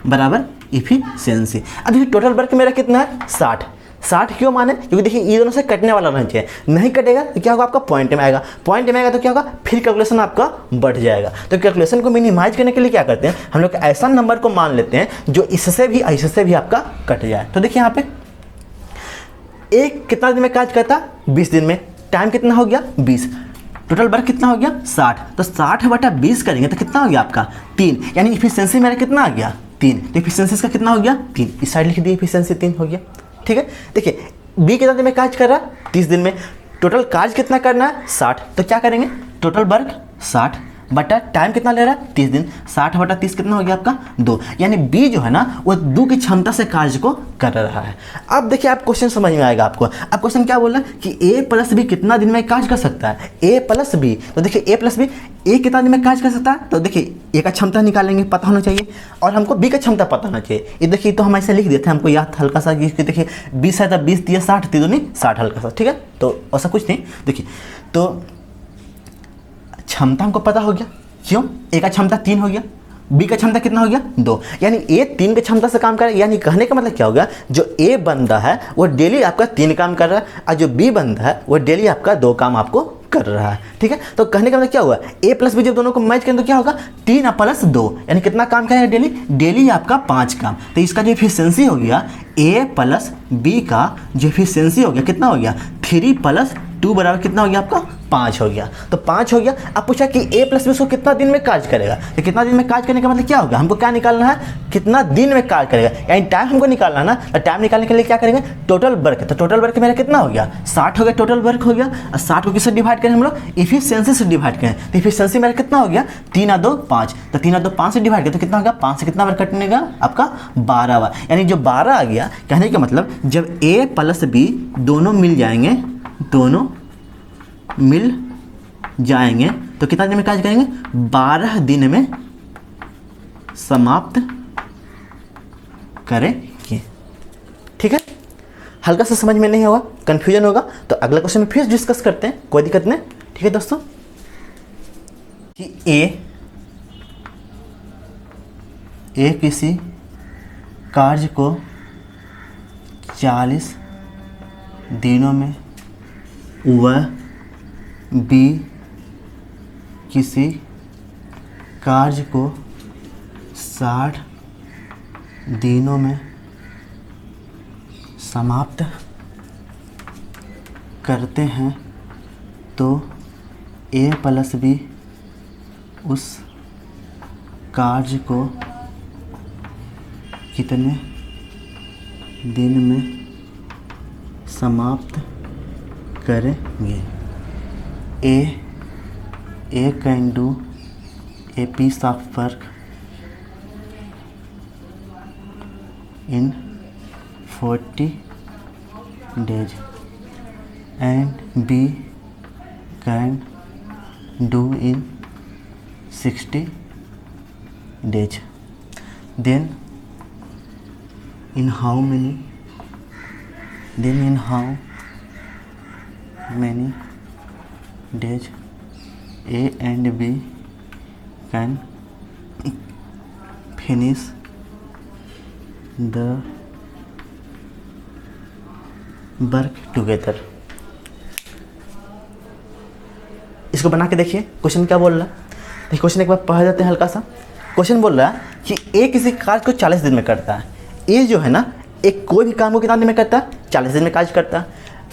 बराबर इफिशियंसी। अब देखिए टोटल वर्क मेरा कितना है 60 क्यों माने, क्योंकि देखिए ये दोनों से कटने वाला रहना चाहिए, नहीं कटेगा तो क्या होगा आपका पॉइंट में आएगा, पॉइंट में आएगा तो क्या होगा फिर कैलकुलेशन आपका बढ़ जाएगा। तो कैलकुलेशन को मिनिमाइज करने के लिए क्या करते हैं हम लोग ऐसा नंबर को मान लेते हैं जो इससे भी आपका कट जाए। तो देखिए यहाँ पे एक कितना दिन में कार्य करता 20 दिन में, टाइम कितना हो गया 20, टोटल वर्क कितना हो गया 60, तो 60/20 करेंगे तो कितना हो गया आपका 3, यानी इफिशियंसी मेरा कितना आ गया 3, तो इफिशियंसी का कितना हो गया 3, इस साइड लिख दिए इफिशियंसी 3 हो गया, ठीक है। देखिए बी कितना दिन में कार्य कर रहा है 30 दिन में, टोटल कार्य कितना करना है 60, तो क्या करेंगे टोटल वर्क 60 बटा टाइम कितना ले रहा है 30 दिन, 60/30 कितना हो गया आपका 2, यानी बी जो है ना वो 2 की क्षमता से कार्य को कर रहा है। अब देखिए आप क्वेश्चन समझ में आएगा आपको। अब क्वेश्चन क्या बोल रहा है कि ए प्लस बी कितना दिन में कार्य कर सकता है, ए प्लस बी, तो देखिए ए प्लस बी ए कितना दिन में कार्य कर सकता है, तो देखिए ए का क्षमता निकालेंगे पता होना चाहिए और हमको बी का क्षमता पता होना चाहिए। ये देखिए तो हम ऐसे लिख देते हैं, हमको याद हल्का सा कि देखिए 20 है तो 20 दिया 60 तीनों नहीं 60 हल्का सा, ठीक है। तो ऐसा कुछ नहीं, देखिए तो क्षमता हमको पता हो गया, क्यों ए का क्षमता 3 हो गया, बी का क्षमता कितना हो गया 2, यानी ए 3 की क्षमता से काम कर रहा है, यानी कहने का मतलब क्या होगा जो ए बंदा है वो डेली आपका 3 काम कर रहा है और जो बी बंदा है वो डेली आपका 2 काम आपको कर रहा है, ठीक है। तो कहने का मतलब क्या हुआ ए प्लस बी जब दोनों को मैच करें तो क्या होगा 3 प्लस 2, यानी कितना काम करेगा डेली आपका 5 काम। तो इसका जो इफिशियंसी हो गया ए प्लस बी का जो इफिशियंसी हो गया कितना हो गया 3 + 2 बराबर कितना हो गया आपका 5 हो गया। तो 5 हो गया। अब पूछा कि ए प्लस बी उसको कितना दिन में कार्य करेगा, तो कितना दिन में कार्य करने का मतलब क्या होगा हमको क्या निकालना है कितना दिन में कार्य करेगा, यानी टाइम हमको निकालना है ना। तो टाइम निकालने के लिए क्या करेंगे टोटल वर्क, तो टोटल वर्क मेरा कितना हो गया 60 हो गया, टोटल वर्क हो गया। और 60 को किससे डिवाइड करें हम लोग इफिशियंसी से डिवाइड करें, तो इफिशियंसी मेरा कितना हो गया 3 + 2 = 5, तो 3 + 2 = 5 से डिवाइड करें तो कितना हो गया 5 से कितना वर्क कटने का आपका 12 बार, यानी जो 12 आ गया। कहने का मतलब जब ए प्लस बी दोनों मिल जाएंगे, दोनों मिल जाएंगे तो कितना दिन में कार्य करेंगे 12 दिन में समाप्त करेंगे, ठीक है। हल्का सा समझ में नहीं होगा, कंफ्यूजन होगा तो अगला क्वेश्चन में फिर डिस्कस करते हैं, कोई दिक्कत नहीं, ठीक है दोस्तों। कि ए किसी कार्य को 40 दिनों में वह बी किसी कार्य को 60 दिनों में समाप्त करते हैं, तो ए प्लस बी उस कार्य को कितने दिन में समाप्त करेंगे। A can do a piece of work in 40 days and B can do in 60 days. Then in how many days A and B can finish the work together. इसको बना के देखिए क्वेश्चन क्या बोल रहा है। देखिए क्वेश्चन एक बार पढ़ जाते हैं हल्का सा। क्वेश्चन बोल रहा है कि ए किसी कार्य को 40 दिन में करता है। ए जो है ना, एक कोई भी काम को कितना दिन में करता है, 40 दिन में कार्य करता है।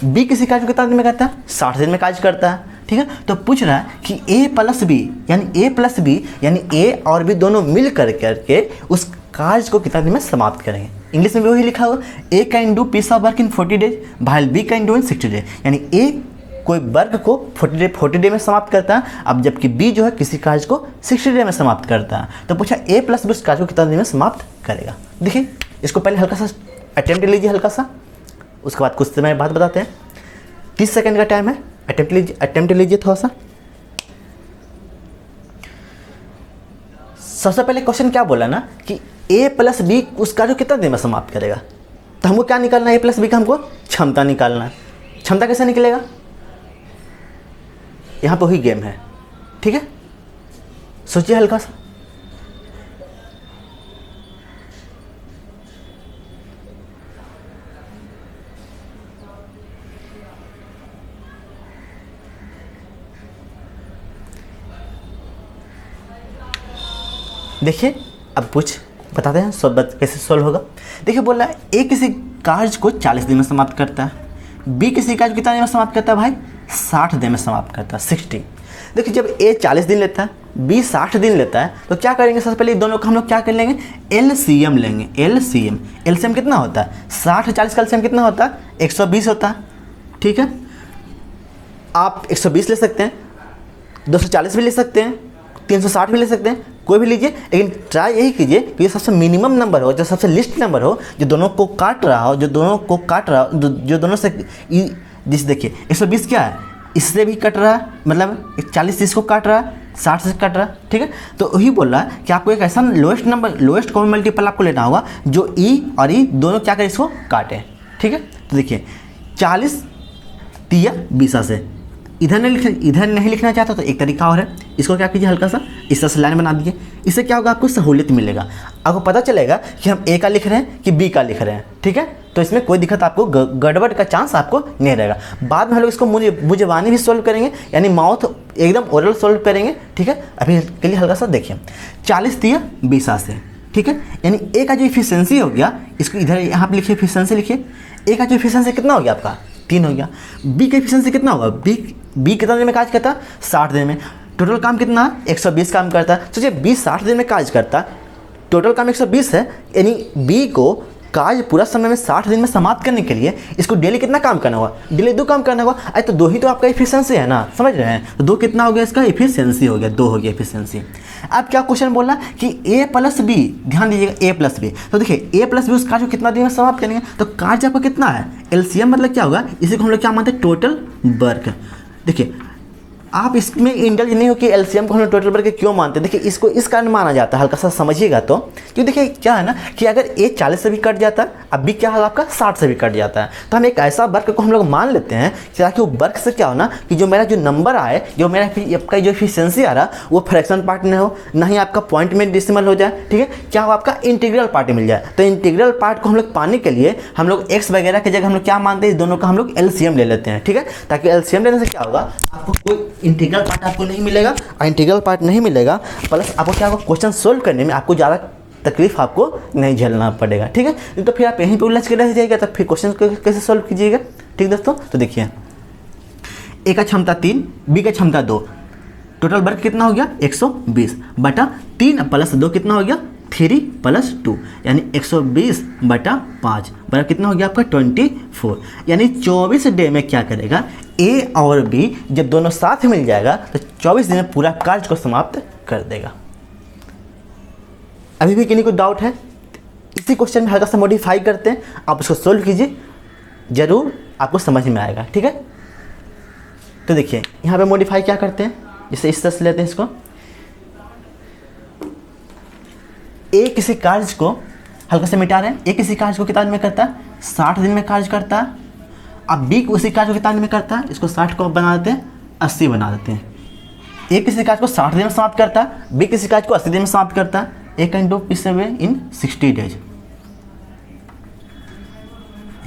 बी किसी कार्य को कितना दिन में करता है, 60 दिन में कार्य करता है। ठीक है, तो पूछ रहा है कि ए प्लस बी यानी ए और बी दोनों मिल करके उस कार्य को कितना दिन में समाप्त करेंगे। इंग्लिश में भी वही लिखा हुआ, A can do piece of work in 40 days भाई B can do in 60 days. यानी ए कोई वर्क को 40 डे में समाप्त करता है, अब जबकि बी जो है किसी कार्य को 60 डे में समाप्त करता है। तो पूछा ए प्लस बी उस कार्य को कितना दिन में समाप्त करेगा। देखिए इसको पहले हल्का सा अटेम्प्ट लीजिए, हल्का सा, उसके बाद कुछ समय बाद बताते हैं। 30 सेकेंड का टाइम है, अटेम्प्ट लीजिए थोड़ा सा। सबसे पहले क्वेश्चन क्या बोला ना कि ए प्लस बी उस कार्य को कितना दिन में समाप्त करेगा। तो हमको क्या निकालना है, ए प्लस बी का हमको क्षमता निकालना है। क्षमता कैसे निकलेगा, यहाँ पे वही गेम है। ठीक है, सोचिए हल्का सा। देखिए अब कुछ बताते हैं कैसे सोल्व होगा। देखिए बोल रहा है ए किसी कार्य को 40 दिन में समाप्त करता है, बी किसी कार्य को कितना दिन में समाप्त करता है भाई, 60 दिन में समाप्त करता है, 60। देखिए जब ए 40 दिन लेता है, बी 60 दिन लेता है, तो क्या करेंगे, सबसे पहले दोनों का हम लोग क्या कर लेंगे, एलसीएम लेंगे। एलसीएम कितना होता है, 60 40 का एलसीएम कितना होता है, 120 होता है। ठीक है, आप 120 ले सकते हैं, 240 भी ले सकते हैं, 360 भी ले सकते हैं, कोई भी लीजिए, लेकिन ट्राई यही कीजिए कि ये सबसे मिनिमम नंबर हो, जो सबसे लिस्ट नंबर हो, जो दोनों को काट रहा हो, जो दोनों से जिस देखिए 120 क्या है, इससे भी कट रहा है, मतलब 40 इसको काट रहा है, 60 से कट रहा है। ठीक है, तो वही बोल रहा है कि आपको एक ऐसा लोएस्ट कॉमन मल्टीपल आपको लेना होगा जो ई और ई दोनों क्या करें, इसको काटें। ठीक है, तो देखिए 40 तिया 20 से इधर नहीं लिखना चाहता तो एक तरीका और है, इसको क्या कीजिए, हल्का सा इस तरह से लाइन बना दीजिए। इससे क्या होगा, आपको सहूलियत मिलेगा, आपको पता चलेगा कि हम ए का लिख रहे हैं कि बी का लिख रहे हैं। ठीक है, तो इसमें कोई दिक्कत आपको गड़बड़ का चांस आपको नहीं रहेगा। बाद में हम लोग इसको मुझे भी सोल्व करेंगे, यानी माउथ एकदम ओरल सोल्व करेंगे। ठीक है, अभी के लिए हल्का सा देखिए 40 तिया 20 से। ठीक है, यानी ए का जो इफिशियंसी हो गया, इसको इधर यहाँ पे लिखिए, इफिशियंसी लिखिए। ए का जो इफिशियंसी कितना हो गया आपका, 3 हो गया। बी का इफिशियंसी कितना होगा, बी कितना दिन में कार्य करता है, 60 दिन में। टोटल काम कितना है, 120 काम करता है। सोचिए बी 60 दिन में कार्य करता है, टोटल काम 120 है, यानी बी को कार्य पूरा समय में 60 दिन में समाप्त करने के लिए इसको डेली कितना काम करना होगा, डेली 2 काम करना होगा। अरे तो 2 ही तो आपका इफिशियंसी है ना, समझ रहे हैं। तो 2 कितना हो गया, इसका इफिशियंसी हो गया, 2 हो गया इफिशियंसी। अब क्या क्वेश्चन बोला कि ए प्लस बी, ध्यान दीजिएगा ए प्लस बी। तो देखिए ए प्लस बी उस कार्य को कितना दिन में समाप्त करेंगे, तो कार्य आपका कितना है, एलसीएम मतलब क्या होगा, इसी को हम लोग क्या मानते हैं, टोटल वर्क। देखिए आप इसमें इंटेलिजेंट नहीं हो कि एलसीएम को हम लोग टोटल वर्क क्यों मानते हैं। देखिए इसको इस कारण माना जाता है, हल्का सा समझिएगा तो, क्योंकि देखिए क्या है ना कि अगर ए 40 से भी कट जाता है, अब बी क्या है आपका 60 से भी कट जाता है, तो हम एक ऐसा वर्क को हम लोग मान लेते हैं ताकि वो वर्क से क्या हो ना कि जो मेरा जो नंबर आए, जो मेरा आपका जो एफिशिएंसी आ रहा वो फ्रैक्शन पार्ट में हो, ना ही आपका पॉइंट में डेसिमल हो जाए। ठीक है, क्या हो आपका इंटीग्रल पार्ट मिल जाए। तो इंटीग्रल पार्ट को हम लोग पाने के लिए हम लोग एक्स वगैरह की जगह हम लोग क्या मानते हैं, इस दोनों का हम लोग एलसीएम ले लेते हैं। ठीक है, ताकि एलसीएम लेने से क्या होगा, आपको कोई इंटीग्रल पार्ट आपको नहीं मिलेगा, इंटीग्रल पार्ट नहीं मिलेगा, प्लस आपको क्या होगा, क्वेश्चन सोल्व करने में आपको ज़्यादा तकलीफ आपको नहीं झेलना पड़ेगा। ठीक है, तो फिर आप यहीं पे उलझ के रह जाइएगा, तो फिर क्वेश्चन कैसे सोल्व कीजिएगा। ठीक दोस्तों, तो देखिए ए का क्षमता 3, बी का क्षमता 2, टोटल वर्क कितना हो गया 120 बटा 3 + 2 कितना हो गया 3 + 2 यानी 120/5 बराबर कितना हो गया आपका 24। यानी 24 डे में क्या करेगा ए और बी, जब दोनों साथ मिल जाएगा तो 24 दिन में पूरा कार्य को समाप्त कर देगा। अभी भी किन्हीं को डाउट है? इसी क्वेश्चन में हल्का सा मॉडिफाई करते हैं, आप उसको सोल्व कीजिए, जरूर आपको समझ में आएगा। ठीक है, तो देखिए यहाँ पे मॉडिफाई क्या करते हैं, जैसे इस तरह से लेते हैं इसको, ए किसी कार्य को हल्का से मिटा रहे हैं, ए किसी कार्य को कितना दिन में करता है 60 दिन में कार्य करता है। अब बी उसी कार्य को कितना दिन में करता है, इसको 60 को बना देते हैं 80 बना देते हैं। ए किसी कार्य को 60 दिन में समाप्त करता है, बी किसी कार्य को 80 दिन में समाप्त करता है। A can do piece away in 60 days।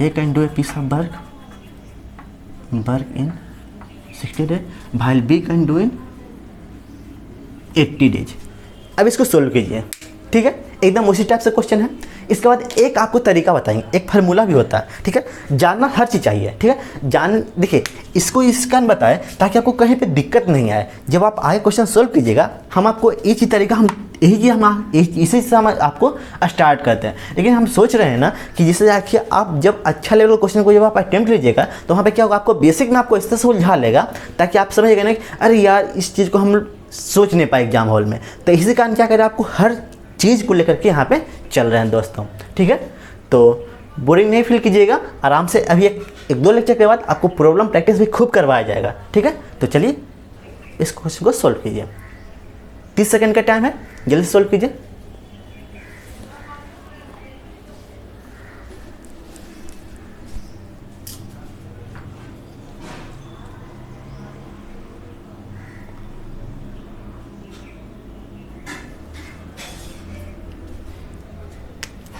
A can do a piece of work in 60 days, while B can do in 80 days। अब इसको सोल्व कीजिए। ठीक है, एकदम उसी टाइप से क्वेश्चन है। इसके बाद एक आपको तरीका बताएंगे, एक फार्मूला भी होता है। ठीक है, जानना हर चीज़ चाहिए। ठीक है, देखिए इसको इसका बताएं ताकि आपको कहीं पे दिक्कत नहीं आए। जब आप आगे क्वेश्चन सोल्व कीजिएगा, हम आपको एक ही तरीका इसी से हम आपको स्टार्ट करते हैं। लेकिन हम सोच रहे हैं ना कि जिससे आखिर आप जब अच्छा लेवल क्वेश्चन को जब आप अटेम्प्ट लीजिएगा तो वहाँ पे क्या होगा, आपको बेसिक में आपको इस तरह से उलझा लेगा ताकि आप समझिएगा ना कि अरे यार इस चीज़ को हम सोच नहीं पाए एग्जाम हॉल में। तो इसी कारण क्या करें, आपको हर चीज़ को लेकर के यहाँ पे चल रहे हैं दोस्तों। ठीक है, तो बोरिंग नहीं फील कीजिएगा, आराम से अभी एक दो लेक्चर के बाद आपको प्रॉब्लम प्रैक्टिस भी खूब करवाया जाएगा। ठीक है, तो चलिए इस क्वेश्चन को सोल्व कीजिए। 30 सेकंड का टाइम है, जल्दी सोल्व कीजिए।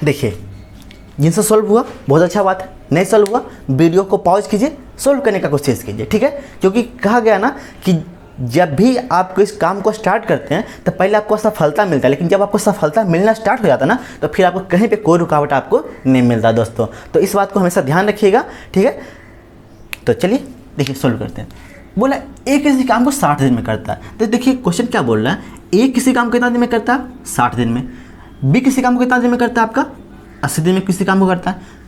देखिए जिनसे सोल्व हुआ बहुत अच्छा बात है, नहीं सोल्व हुआ वीडियो को पॉज कीजिए, सोल्व करने का कोशिश कीजिए। ठीक है, क्योंकि कहा गया ना कि जब भी आप इस काम को स्टार्ट करते हैं तो पहले आपको सफलता मिलता है, लेकिन जब आपको सफलता मिलना स्टार्ट हो जाता है ना तो फिर आपको कहीं पे कोई रुकावट आपको नहीं मिलता दोस्तों। तो इस बात को हमेशा ध्यान रखिएगा। ठीक है, तो चलिए देखिए सोल्व करते हैं। बोला ए किसी काम को 60 दिन में करता है, तो देखिए क्वेश्चन क्या बोल रहा है, ए किसी काम को कितना दिन में करता है 60 दिन में, बी किसी काम को कितना दिन में करता है आपका 80 दिन में किसी काम को करता है।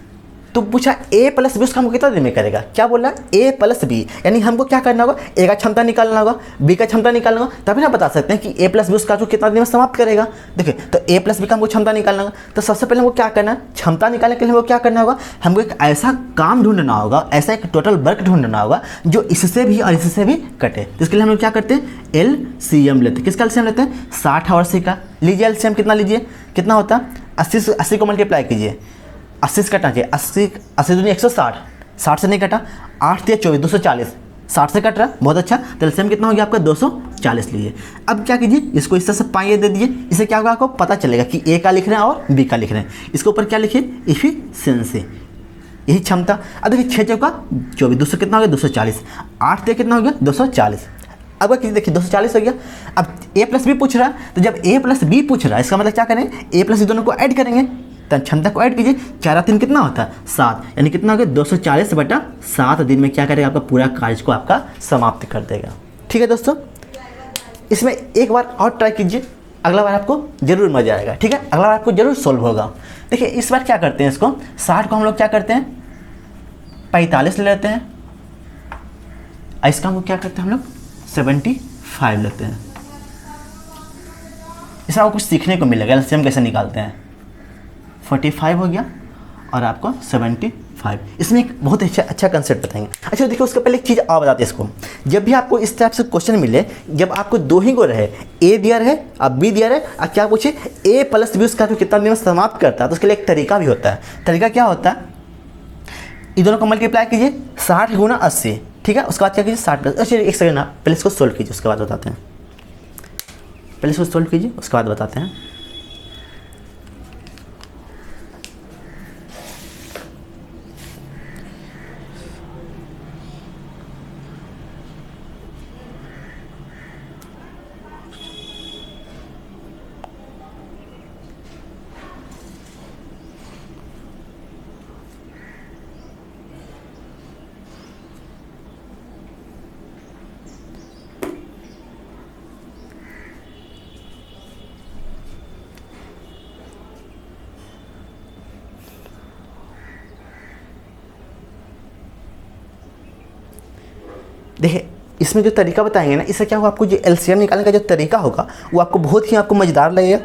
तो पूछा ए प्लस बी उस काम को कितना दिन में करेगा, क्या बोल रहा है ए प्लस बी, यानी हमको क्या करना होगा, ए का क्षमता निकालना होगा, बी का क्षमता निकालना होगा, तभी हम बता सकते हैं कि ए प्लस बी उस काम को कितना दिन में समाप्त करेगा। देखिए तो ए प्लस बी का हमको क्षमता निकालना होगा, तो सबसे पहले हमको क्या करना है, क्षमता निकालने के लिए हमको क्या करना होगा, हमको एक ऐसा काम ढूंढना होगा, ऐसा एक टोटल वर्क ढूंढना होगा जो इससे भी और इससे भी कटे। तो इसके लिए हम लोग क्या करते हैं LCM लेते हैं। किसका LCM लेते हैं 60 और 80 का। लीजिए LCM कितना लीजिए, कितना होता है 80 को मल्टीप्लाई कीजिए, 80 से कटना चाहिए, 80 दूनी 160, 60 से नहीं कटा, 8 या 24 240, 60 से कट रहा, बहुत अच्छा। तो एलसीएम कितना हो गया आपका 240 लीजिए। अब क्या कीजिए, इसको इस तरह से पाइए दे दीजिए, इससे क्या होगा आपको पता चलेगा कि ए का लिख रहे हैं और बी का लिख रहे हैं। इसके ऊपर क्या लिखिए इफिशिएंसी, यही क्षमता। अब देखिए 6 चौका 24, 200 कितना हो गया 240, 8 कितना हो गया 240। अब देखिए 240 हो गया। अब ए प्लस बी पूछ रहा है, तो जब ए प्लस बी पूछ रहा है इसका मतलब क्या करें, ए प्लस बी दोनों को ऐड करेंगे, तो क्षमता को ऐड कीजिए, 4 3 कितना होता है 7, यानी कितना हो गया 240/7 दिन में क्या करेगा आपका पूरा कार्य को आपका समाप्त कर देगा। ठीक है दोस्तों, इसमें एक बार और ट्राई कीजिए, अगला बार आपको जरूर मजा आएगा। ठीक है, अगला बार आपको जरूर सोल्व होगा। देखिए इस बार क्या करते हैं, इसको 60 को हम लोग क्या करते हैं 45 ले लेते हैं, इसका हम लोग क्या करते हैं हम लोग 75 लेते हैं। इसमें आपको कुछ सीखने को मिलेगा, एलसीएम कैसे निकालते हैं। 45 हो गया और आपको 75। इसमें एक बहुत अच्छा कंसेप्ट बताएंगे। अच्छा देखिए उसके पहले एक चीज़ और बताते हैं इसको, जब भी आपको इस टाइप से क्वेश्चन मिले, जब आपको दो ही को रहे, ए दिया रहे अब बी दिया रहे, अब क्या पूछे ए प्लस बी उसका कितना दिन में समाप्त करता है, तो उसके लिए एक तरीका भी होता है। तरीका क्या होता है, इन दोनों को मल्टीप्लाई कीजिए 60 गुना 80। ठीक है, उसके बाद क्या कीजिए 60 प्लस, अच्छा एक सेकंड आप पहले इसको सोल्व कीजिए उसके बाद बताते हैं, पहले इसको सोल्व कीजिए उसके बाद बताते हैं। देखिए इसमें जो तरीका बताएंगे ना, इससे क्या होगा, आपको जो एलसीएम निकालने का जो तरीका होगा वो आपको बहुत ही आपको मज़ेदार लगेगा।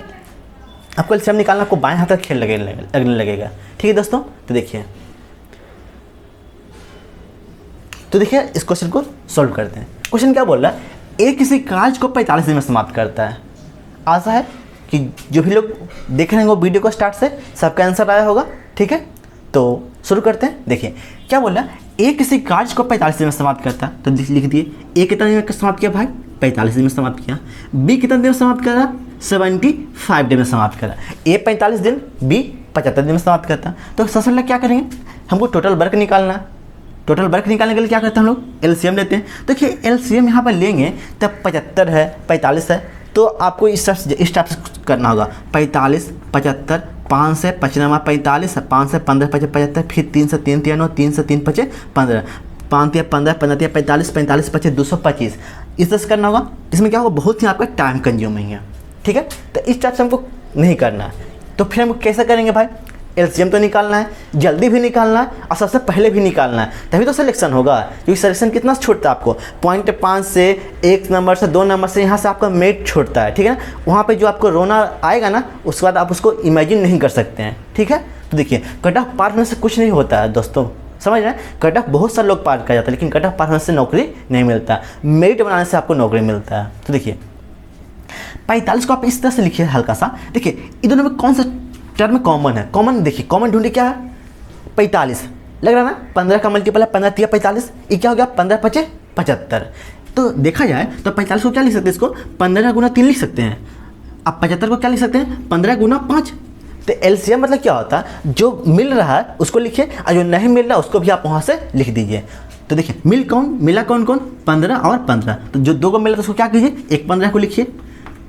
आपको एलसीएम निकालना आपको बाएं हाथ का खेल लगने लगेगा। ठीक है दोस्तों, तो देखिए, तो देखिए इस क्वेश्चन को सॉल्व करते हैं। क्वेश्चन क्या बोल रहा है, ए किसी कार्य को 45 दिन में समाप्त करता है। आशा है कि जो भी लोग देख रहे हैं वो वीडियो को स्टार्ट से सबका आंसर आया होगा। ठीक है, तो शुरू करते हैं। देखिए क्या बोल रहा है, ए किसी कार्य को 45 दिन में समाप्त करता है, तो लिख दिए ए कितना दिन में समाप्त किया भाई, 45 दिन में समाप्त किया। बी कितना दिन में समाप्त कर रहा, 75 दिन में समाप्त करा। ए 45 दिन, बी 75 दिन में समाप्त करता। तो सबसे पहले क्या करेंगे, हमको टोटल वर्क निकालना है। टोटल वर्क निकालने के लिए क्या करते हैं हम लोग, एलसीएम लेते हैं। तो देखिए एलसीएम यहाँ पर लेंगे तब 75 है, 45 है, तो आपको इस टाइप से करना होगा। 45, 75, 5 से 55, 45, 5 से 15, 75, फिर 3 से 3 9, 3 से 3 5 15, 5 या 15, 15 या 45, 45 25 225, इस तरह से करना होगा। इसमें क्या होगा, बहुत ही आपका टाइम कंज्यूमिंग है। ठीक है, तो इस टाइप से हमको नहीं करना है। तो फिर हम कैसे करेंगे भाई, एलसीएम तो निकालना है, जल्दी भी निकालना है और सबसे पहले भी निकालना है, तभी तो सिलेक्शन होगा। क्योंकि सिलेक्शन कितना छूटता है आपको, 0.5 से 1 नंबर से 2 नंबर से यहाँ से आपका मेट छूटता है। ठीक है ना, वहाँ पे जो आपको रोना आएगा ना, उसके बाद आप उसको इमेजिन नहीं कर सकते हैं। ठीक है, तो देखिए कट ऑफ पार होने से कुछ नहीं होता है दोस्तों, समझ रहे हैं। कट ऑफ बहुत सारे लोग पार कर जाते हैं, लेकिन कट ऑफ पार होने से नौकरी नहीं मिलता, मेरिट बनाने से आपको नौकरी मिलता है। तो देखिए 45 को आप इस तरह से लिखिए हल्का सा। देखिए इन दोनों में कौन सा टर्म कॉमन है, कॉमन देखिए, कॉमन ढूंढे क्या है, 45 लग रहा है ना, 15 का मल्टीपल है, 15 × 45, ये क्या हो गया, 15 × 5 = 75। तो देखा जाए तो 45 को क्या लिख सकते हैं, इसको 15 × 3 लिख सकते हैं। अब 75 को क्या लिख सकते हैं, 15 × 5। तो एलसीएम मतलब क्या होता है, जो मिल रहा है उसको लिखिए और जो नहीं मिल रहा है उसको भी आप वहाँ से लिख दीजिए। तो देखिए मिला कौन कौन, 15 और 15। तो जो 2 को मिला तो उसको क्या कीजिए, एक 15 को लिखिए।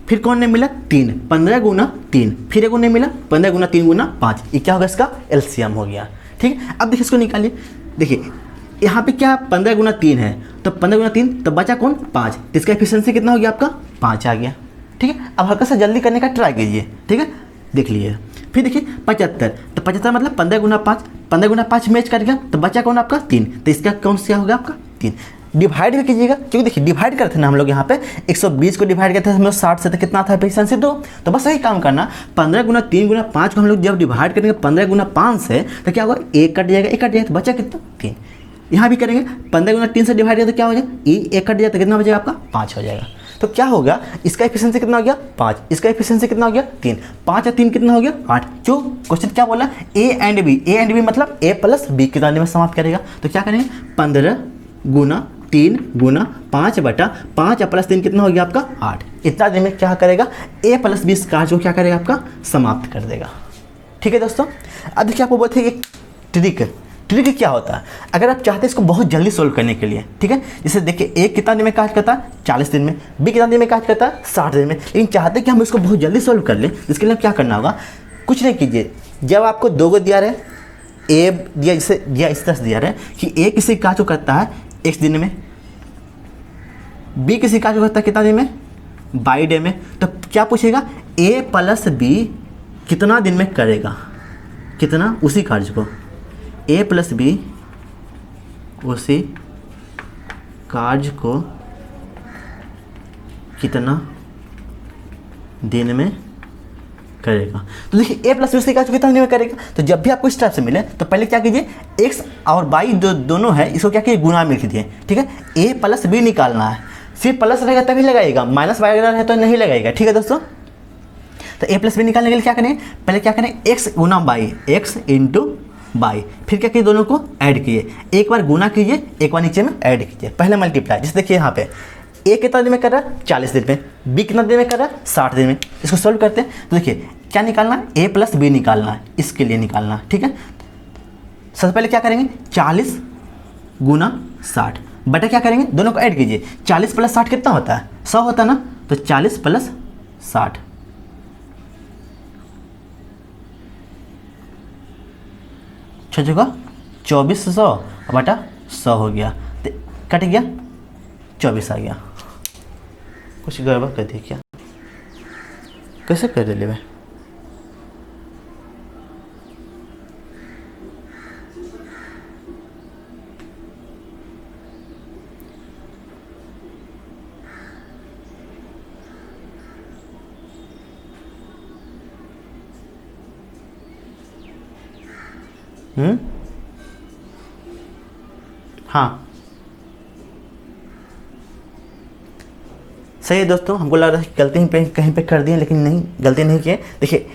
फिर कौन नहीं मिला, 3, 15 × 3, फिर एक नहीं मिला, 15 × 3 × 5, ये क्या होगा, इसका एलसीएम हो गया। ठीक है, अब देखिए इसको निकालिए। देखिए यहाँ पे क्या 15 × 3 है, तो 15 × 3 तो बचा कौन, 5, तो इसका एफिशिएंसी कितना हो गया आपका, 5 आ गया। ठीक है, अब हल्का सा जल्दी करने का ट्राई कीजिए। ठीक है, देख लीजिए। फिर देखिए 75, तो 75 मतलब 15 × 5, 15 × 5 मैच कर गया, तो बचा कौन आपका 3, तो इसका कौन सा हो गया आपका 3। डिवाइड भी कीजिएगा, क्योंकि देखिए डिवाइड करते ना हम लोग यहाँ पे 120 को डिवाइड करते थे हम लोग 60 से, तो कितना था एफिशिएंसी 2। तो बस यही काम करना, 15 × 3 × 5 को हम लोग जब डिवाइड करेंगे 15 × 5 से, तो क्या होगा, 1 कट जाएगा, 1 कट जाएगा, तो बचा कितना 3। यहाँ भी करेंगे 15 × 3 से डिवाइड किया तो क्या हो जाएगा, 1 कट जाएगा, तो कितना बचेगा आपका 5 हो जाएगा। तो क्या होगा, इसका एफिशिएंसी कितना हो गया 5, इसका एफिशिएंसी कितना हो गया 3, 5 और 3 कितना हो गया 8। जो क्वेश्चन क्या बोला, ए एंड बी मतलब ए प्लस बी कितना में समाप्त करेगा। तो क्या करेंगे, 15 × 3 × 5 बटा 5 प्लस 3 कितना हो गया आपका 8। इतना दिन में क्या करेगा, ए प्लस बी कार्य को क्या करेगा आपका समाप्त कर देगा। ठीक है दोस्तों, अब देखिए आपको बोलते हैं एक ट्रिक क्या होता है, अगर आप चाहते हैं इसको बहुत जल्दी सोल्व करने के लिए। ठीक है, जैसे देखिए ए कितना दिन में कार्य करता है, 40 दिन में, बी कितना दिन में कार्य करता है, 60 दिन में, लेकिन चाहते हैं कि हम इसको बहुत जल्दी सोल्व कर लें। इसके लिए क्या करना होगा, कुछ नहीं कीजिए, जब आपको 2 को दिया रहे, ए दिया जैसे दिया इस तरह से दिया रहे कि ए किसी कार्य को करता है x दिन में, बी किसी कार्य को करता है कितना दिन में, y डे में, तो क्या पूछेगा, a प्लस बी कितना दिन में करेगा, कितना उसी कार्य को, a प्लस बी उसी कार्य को कितना दिन में करेगा। तो देखिए a प्लस बी उसी कार्य को कितना दिन में करेगा। तो जब भी आपको इस टाइप से मिले तो पहले क्या कीजिए, x और y दोनों है, इसको क्या कीजिए, गुणा में लिख दिए। ठीक है, a प्लस बी निकालना है, सिर्फ प्लस रहेगा तभी लगाएगा, माइनस वाई है तो नहीं लगाएगा। ठीक है दोस्तों, तो a प्लस बी निकालने के लिए क्या करें, पहले क्या करें, x × y, x × y, फिर क्या कीजिए, दोनों को ऐड कीजिए, एक बार गुना कीजिए, एक बार नीचे में ऐड कीजिए, पहले मल्टीप्लाई। जैसे देखिए यहाँ पे ए कितना दिन में कर रहा है, 40 दिन में, बी कितना दिन में कर रहा है, 60 दिन में। इसको सोल्व करते हैं, तो देखिए क्या निकालना है, ए प्लस बी निकालना है, इसके लिए निकालना है। ठीक है, सबसे पहले क्या करेंगे, 40 × 60 बटा क्या करेंगे, दोनों को ऐड कीजिए, 40 + 60 कितना होता है, 100 होता है ना, तो 40 + 60 6 जगह 2400 बटा 100 हो गया, तो कट गया, 24 आ गया। कुछ गड़बड़ कर दी क्या, कैसे कर दिले भाई, हाँ सही है दोस्तों, हमको लग रहा है गलती ही पे कहीं पे कर दिए, लेकिन नहीं, गलती नहीं किए। देखिए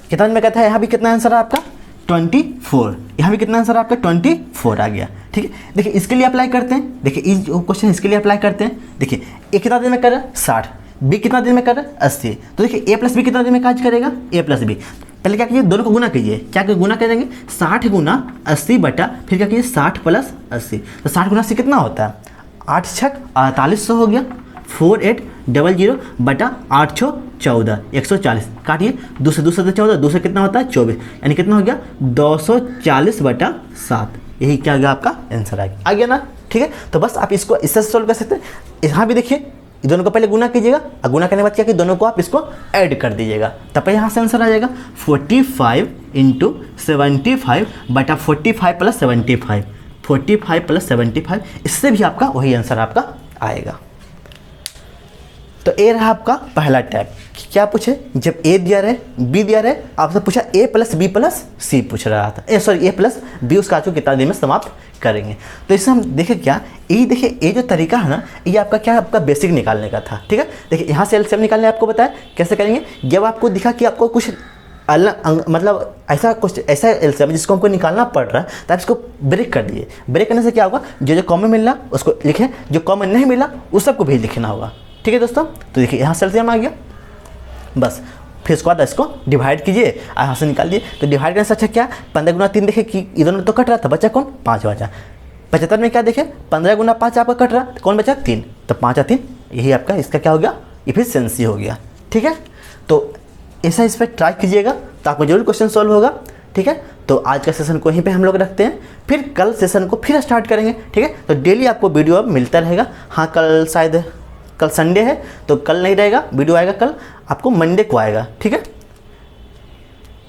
कितना में कहता है, यहाँ भी कितना आंसर है आपका 24, यहाँ भी कितना आंसर है आपका 24 आ गया। ठीक है, देखिए इसके लिए अप्लाई करते हैं। देखिए इस क्वेश्चन इसके लिए अप्लाई करते हैं। देखिए ए कितना दिन में कर रहा है 60, बी कितना दिन में कर रहा है 80। तो देखिए ए प्लस बी कितना दिन में काज करेगा, ए प्लस बी। पहले क्या कीजिए, दोनों को गुना कीजिए। क्या गुना करेंगे, 60 गुना 80 बटा फिर क्या कीजिए 60 प्लस 80। तो 60 गुना 80 कितना होता है, 8 छक 4800 हो गया। 4800 बटा 8 छो 14, 140 काटिए, 2 से 14, 2 से कितना होता है 24, यानी कितना हो गया 240 बटा 7। यही क्या गया आपका आंसर आ गया ना। ठीक है, तो बस आप इसको इससे सोल्व कर सकते हैं। यहाँ भी देखिए दोनों को पहले गुना कीजिएगा, और गुना करने के बाद क्या कि दोनों को आप इसको ऐड कर दीजिएगा, तब यहाँ से आंसर आ जाएगा 45 × 75 बटा 45 प्लस 75, 45 प्लस 75, इससे भी आपका वही आंसर आपका आएगा। तो ए रहा आपका पहला टैब। क्या पूछे, जब ए दिया रहे बी दिया रहे, आपसे पूछा ए प्लस बी प्लस सी पूछ रहा था, ए प्लस बी, उसका आज कितना दिन में समाप्त करेंगे। तो इससे हम देखें क्या, ये देखिए ये जो तरीका है ना, ये आपका क्या आपका बेसिक निकालने का था। ठीक है, देखिए यहाँ से एलसीएम निकालने आपको बताया कैसे करेंगे। जब आपको दिखा कि आपको कुछ अलग मतलब ऐसा एलसीएम जिसको हमको निकालना पड़ रहा है, तो आप इसको ब्रेक कर दिए। ब्रेक करने से क्या होगा, जो कॉमन मिल रहा उसको लिखें, जो कॉमन नहीं मिला उस सबको भी लिखना होगा। ठीक है दोस्तों, तो देखिए यहाँ से एलसीएम आ गया, बस फिर उसके बाद इसको डिवाइड कीजिए, यहाँ से निकाल दिए। तो डिवाइड करने से अच्छा क्या, 15 गुना 3 देखिए कि इधर में तो कट रहा था, बचा कौन 5 बचा। 75 में क्या देखे 15 गुना 5 आपका कट रहा, तो कौन बचा 3, तो 5 और 3 यही आपका इसका क्या हो गया, इफिशिएंसी हो गया। ठीक है, तो ऐसा इस पर ट्राई कीजिएगा तो आपको जरूर क्वेश्चन सॉल्व होगा। ठीक है, तो आज का सेशन को यहीं पे हम लोग रखते हैं, फिर कल सेशन को फिर स्टार्ट करेंगे। ठीक है, तो डेली आपको वीडियो अब मिलता रहेगा। हाँ कल शायद कल संडे है तो कल नहीं रहेगा, वीडियो आएगा कल आपको मंडे को आएगा। ठीक है,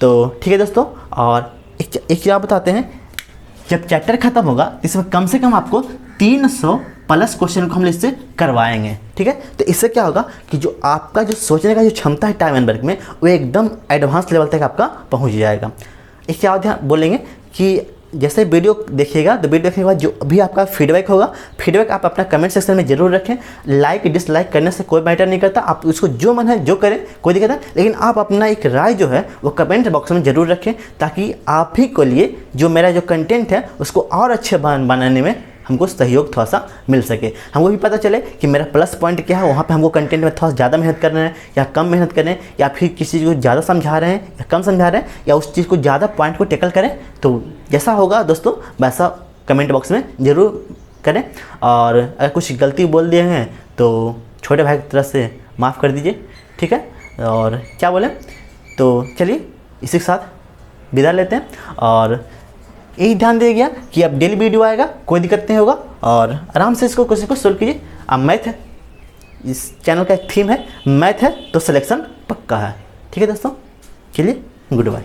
तो ठीक है दोस्तों, और एक चीज़ बताते हैं, जब चैप्टर खत्म होगा इसमें कम से कम आपको 300 प्लस क्वेश्चन को हम इससे करवाएंगे। ठीक है, तो इससे क्या होगा कि जो आपका जो सोचने का जो क्षमता है टाइम एंड वर्क में, वो एकदम एडवांस लेवल तक आपका पहुंच जाएगा। एक क्या ध्यान बोलेंगे कि जैसे वीडियो देखिएगा तो वीडियो देखने के बाद जो भी आपका फीडबैक होगा, फीडबैक आप अपना कमेंट सेक्शन में जरूर रखें। लाइक डिसलाइक करने से कोई मैटर नहीं करता, आप उसको जो मन है जो करें, कोई दिक्कत नहीं, लेकिन आप अपना एक राय जो है वो कमेंट बॉक्स में जरूर रखें, ताकि आप ही को लिए जो मेरा जो कंटेंट है उसको और अच्छे बनाने में हमको सहयोग थोड़ा सा मिल सके। हमको भी पता चले कि मेरा प्लस पॉइंट क्या है, वहाँ पे हमको कंटेंट में थोड़ा ज़्यादा मेहनत करना है या कम मेहनत करें, या फिर किसी चीज़ को ज़्यादा समझा रहे हैं या कम समझा रहे हैं, या उस चीज़ को ज़्यादा पॉइंट को टैकल करें। तो जैसा होगा दोस्तों वैसा कमेंट बॉक्स में ज़रूर करें, और अगर कुछ गलती बोल दिए हैं तो छोटे भाई की तरफ से माफ़ कर दीजिए। ठीक है, और क्या बोलें, तो चलिए इसी के साथ विदा लेते हैं, और यही ध्यान दिया गया कि अब डेली वीडियो आएगा, कोई दिक्कत नहीं होगा, और आराम से इसको क्वेश्चन को सोल्व कीजिए। अब मैथ है, इस चैनल का एक थीम है मैथ है तो सिलेक्शन पक्का है। ठीक है दोस्तों, चलिए गुड बाय।